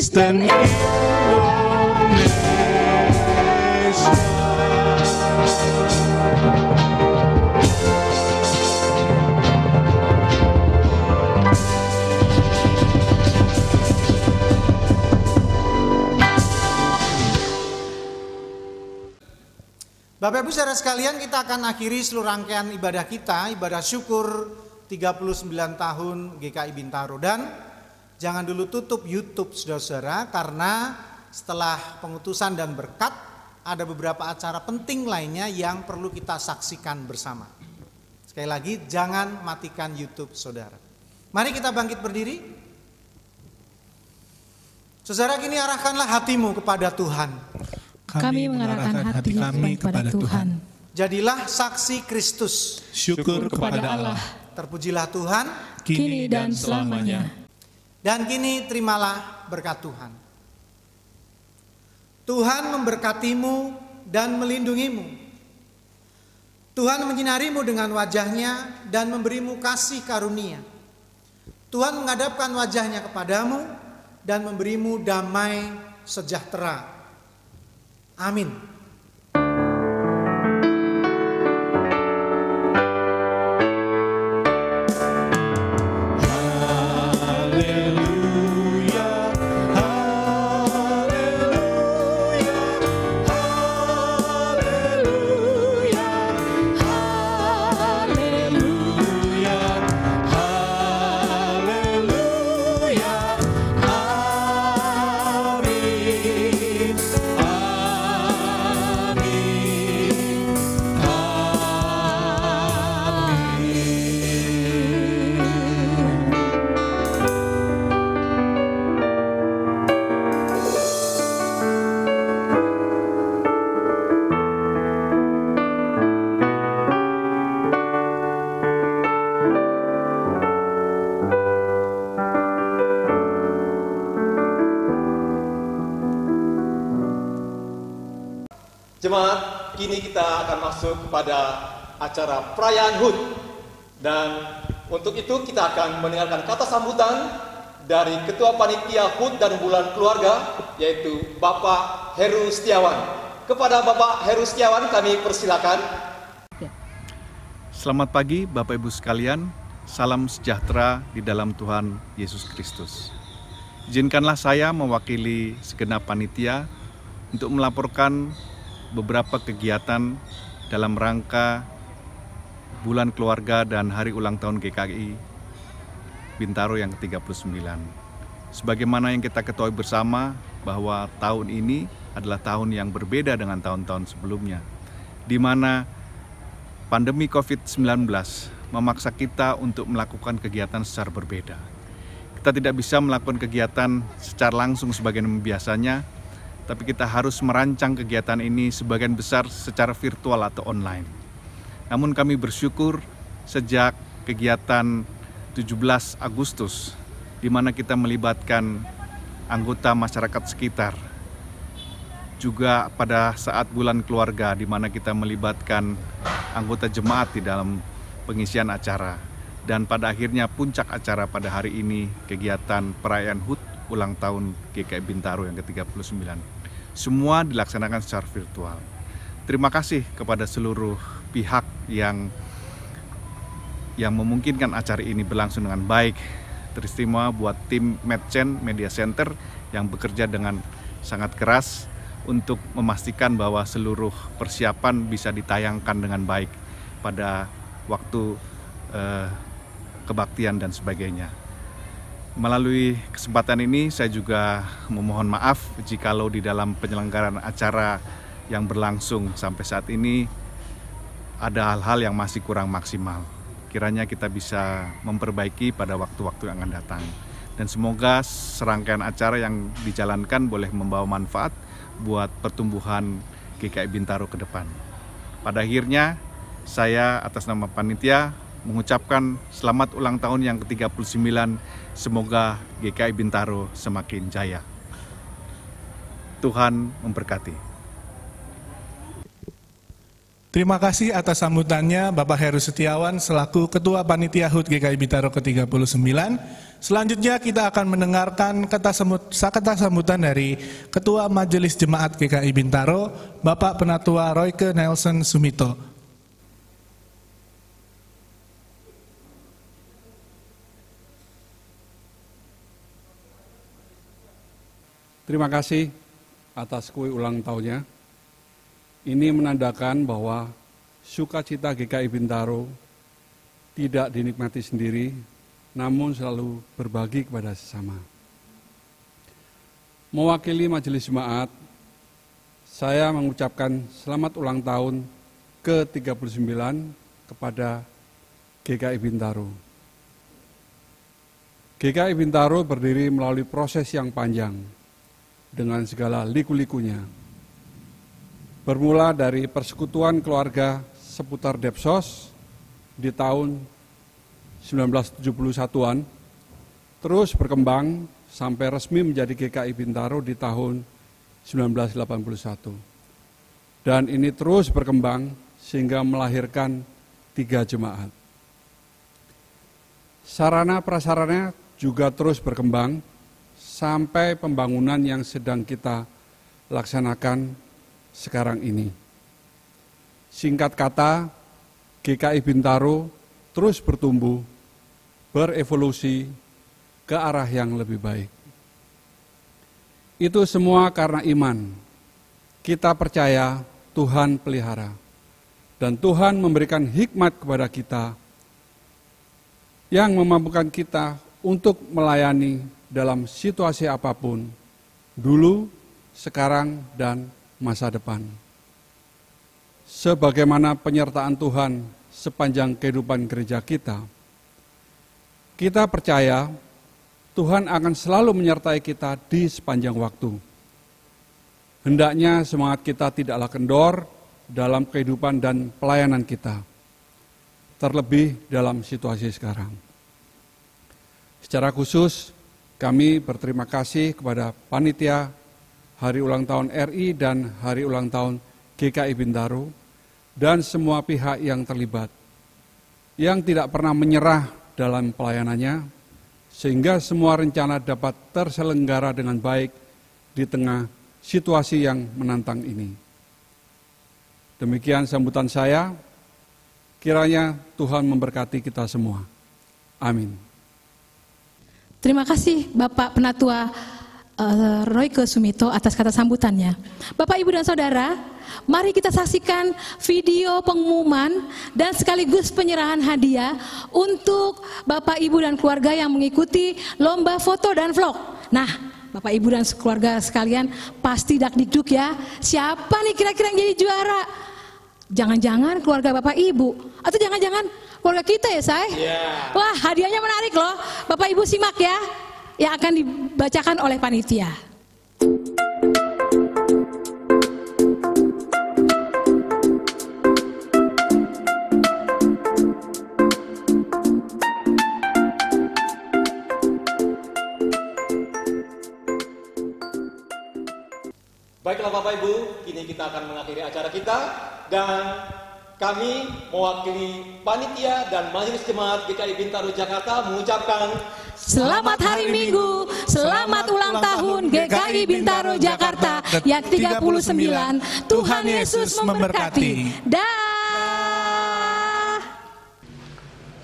Kristen Indonesia. Bapak Ibu saudara sekalian, kita akan akhiri seluruh rangkaian ibadah kita, ibadah syukur 39 tahun GKI Bintaro. Dan jangan dulu tutup YouTube saudara-saudara, karena setelah pengutusan dan berkat ada beberapa acara penting lainnya yang perlu kita saksikan bersama. Sekali lagi, jangan matikan YouTube saudara. Mari kita bangkit berdiri. Saudara, kini arahkanlah hatimu kepada Tuhan. Kami mengarahkan hati kami kepada Tuhan. Jadilah saksi Kristus. Syukur kepada Allah. Terpujilah Tuhan kini dan selamanya. Dan kini terimalah berkat Tuhan. Tuhan memberkatimu dan melindungimu. Tuhan menyinarimu dengan wajahnya dan memberimu kasih karunia. Tuhan menghadapkan wajahnya kepadamu dan memberimu damai sejahtera. Amin. Jemaat, kini kita akan masuk kepada acara perayaan HUT. Dan untuk itu kita akan mendengarkan kata sambutan dari Ketua Panitia HUT dan Bulan Keluarga, yaitu Bapak Heru Setiawan. Kepada Bapak Heru Setiawan kami persilakan. Selamat pagi Bapak Ibu sekalian, salam sejahtera di dalam Tuhan Yesus Kristus. Izinkanlah saya mewakili segenap panitia untuk melaporkan beberapa kegiatan dalam rangka Bulan Keluarga dan Hari Ulang Tahun GKI Bintaro yang ke-39. Sebagaimana yang kita ketahui bersama bahwa tahun ini adalah tahun yang berbeda dengan tahun-tahun sebelumnya, di mana pandemi COVID-19 memaksa kita untuk melakukan kegiatan secara berbeda. Kita tidak bisa melakukan kegiatan secara langsung sebagaimana biasanya, tapi kita harus merancang kegiatan ini sebagian besar secara virtual atau online. Namun kami bersyukur sejak kegiatan 17 Agustus, di mana kita melibatkan anggota masyarakat sekitar. Juga pada saat Bulan Keluarga, di mana kita melibatkan anggota jemaat di dalam pengisian acara. Dan pada akhirnya puncak acara pada hari ini, kegiatan perayaan HUT ulang tahun GKI Bintaro yang ke-39. Semua dilaksanakan secara virtual. Terima kasih kepada seluruh pihak yang memungkinkan acara ini berlangsung dengan baik. Teristimewa buat tim Medchen Media Center yang bekerja dengan sangat keras untuk memastikan bahwa seluruh persiapan bisa ditayangkan dengan baik pada waktu kebaktian dan sebagainya. Melalui kesempatan ini saya juga memohon maaf jikalau di dalam penyelenggaraan acara yang berlangsung sampai saat ini ada hal-hal yang masih kurang maksimal. Kiranya kita bisa memperbaiki pada waktu-waktu yang akan datang. Dan semoga serangkaian acara yang dijalankan boleh membawa manfaat buat pertumbuhan GKI Bintaro ke depan. Pada akhirnya saya atas nama panitia mengucapkan selamat ulang tahun yang ke-39, semoga GKI Bintaro semakin jaya. Tuhan memberkati. Terima kasih atas sambutannya Bapak Heru Setiawan selaku Ketua Panitia HUT GKI Bintaro ke-39. Selanjutnya kita akan mendengarkan kata sambutan dari Ketua Majelis Jemaat GKI Bintaro, Bapak Penatua Royke Nelson Sumito. Terima kasih atas kue ulang tahunnya. Ini menandakan bahwa sukacita GKI Bintaro tidak dinikmati sendiri, namun selalu berbagi kepada sesama. Mewakili Majelis Jemaat, saya mengucapkan selamat ulang tahun ke-39 kepada GKI Bintaro. GKI Bintaro berdiri melalui proses yang panjang dengan segala liku-likunya. Bermula dari persekutuan keluarga seputar Depsos di tahun 1971-an, terus berkembang sampai resmi menjadi GKI Bintaro di tahun 1981. Dan ini terus berkembang sehingga melahirkan 3 jemaat. Sarana prasarana juga terus berkembang sampai pembangunan yang sedang kita laksanakan sekarang ini. Singkat kata, GKI Bintaro terus bertumbuh, berevolusi ke arah yang lebih baik. Itu semua karena iman. Kita percaya Tuhan pelihara, dan Tuhan memberikan hikmat kepada kita yang memampukan kita untuk melayani dalam situasi apapun, dulu, sekarang, dan masa depan. Sebagaimana penyertaan Tuhan sepanjang kehidupan gereja kita percaya Tuhan akan selalu menyertai kita di sepanjang waktu. Hendaknya semangat kita tidaklah kendor dalam kehidupan dan pelayanan kita, terlebih dalam situasi sekarang. Secara khusus, kami berterima kasih kepada panitia Hari Ulang Tahun RI dan Hari Ulang Tahun GKI Bintaro dan semua pihak yang terlibat, yang tidak pernah menyerah dalam pelayanannya, sehingga semua rencana dapat terselenggara dengan baik di tengah situasi yang menantang ini. Demikian sambutan saya, kiranya Tuhan memberkati kita semua. Amin. Terima kasih Bapak Penatua Royke Sumito atas kata sambutannya. Bapak, Ibu, dan Saudara, mari kita saksikan video pengumuman dan sekaligus penyerahan hadiah untuk Bapak, Ibu, dan keluarga yang mengikuti lomba foto dan vlog. Nah, Bapak, Ibu, dan keluarga sekalian pasti dak-dikduk ya, siapa nih kira-kira yang jadi juara? Jangan-jangan keluarga Bapak Ibu, atau jangan-jangan keluarga kita ya, say? Yeah. Wah, hadiahnya menarik loh. Bapak Ibu simak ya, yang akan dibacakan oleh panitia. Baiklah Bapak Ibu, kini kita akan mengakhiri acara kita dan kami mewakili panitia dan Majelis Jemaat GKI Bintaro Jakarta mengucapkan Selamat Hari Minggu, selamat ulang tahun GKI Bintaro Jakarta yang 39. Tuhan Yesus memberkati. Dah.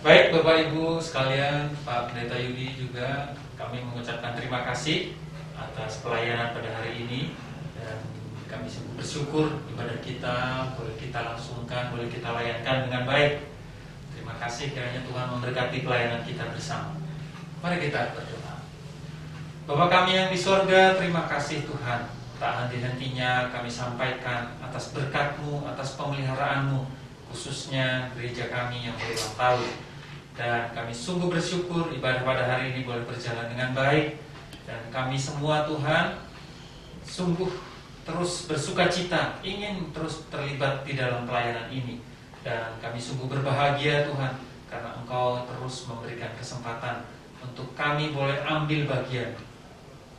Baik Bapak Ibu sekalian, Pak Pendeta Yudi juga kami mengucapkan terima kasih atas pelayanan pada hari ini, dan kami bersyukur ibadah kita boleh kita langsungkan, boleh kita layankan dengan baik. Terima kasih, kiranya Tuhan memberkati pelayanan kita bersama. Mari kita berdoa. Bapa kami yang di sorga, terima kasih Tuhan. Tak henti-hentinya kami sampaikan atas berkat-Mu, atas pemeliharaanmu, khususnya gereja kami yang berulang tahun. Dan kami sungguh bersyukur ibadah pada hari ini boleh berjalan dengan baik. Dan kami semua Tuhan sungguh terus bersuka cita, ingin terus terlibat di dalam pelayanan ini. Dan kami sungguh berbahagia Tuhan, karena Engkau terus memberikan kesempatan untuk kami boleh ambil bagian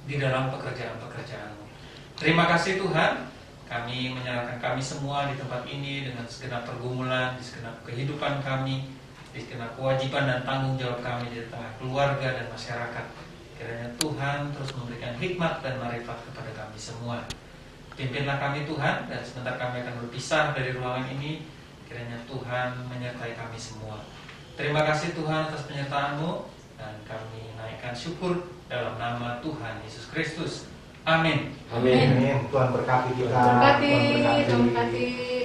di dalam pekerjaan-pekerjaan-Mu. Terima kasih Tuhan, kami menyerahkan kami semua di tempat ini dengan segenap pergumulan, di segenap kehidupan kami, di tengah kewajiban dan tanggung jawab kami di tengah keluarga dan masyarakat. Kiranya Tuhan terus memberikan hikmat dan marifat kepada kami semua. Pimpinlah kami Tuhan, dan sebentar kami akan berpisah dari ruangan ini. Kiranya Tuhan menyertai kami semua. Terima kasih Tuhan atas penyertaan-Mu, dan kami naikkan syukur dalam nama Tuhan Yesus Kristus. Amin. Amin. Tuhan berkati kita. Tuhan berkati.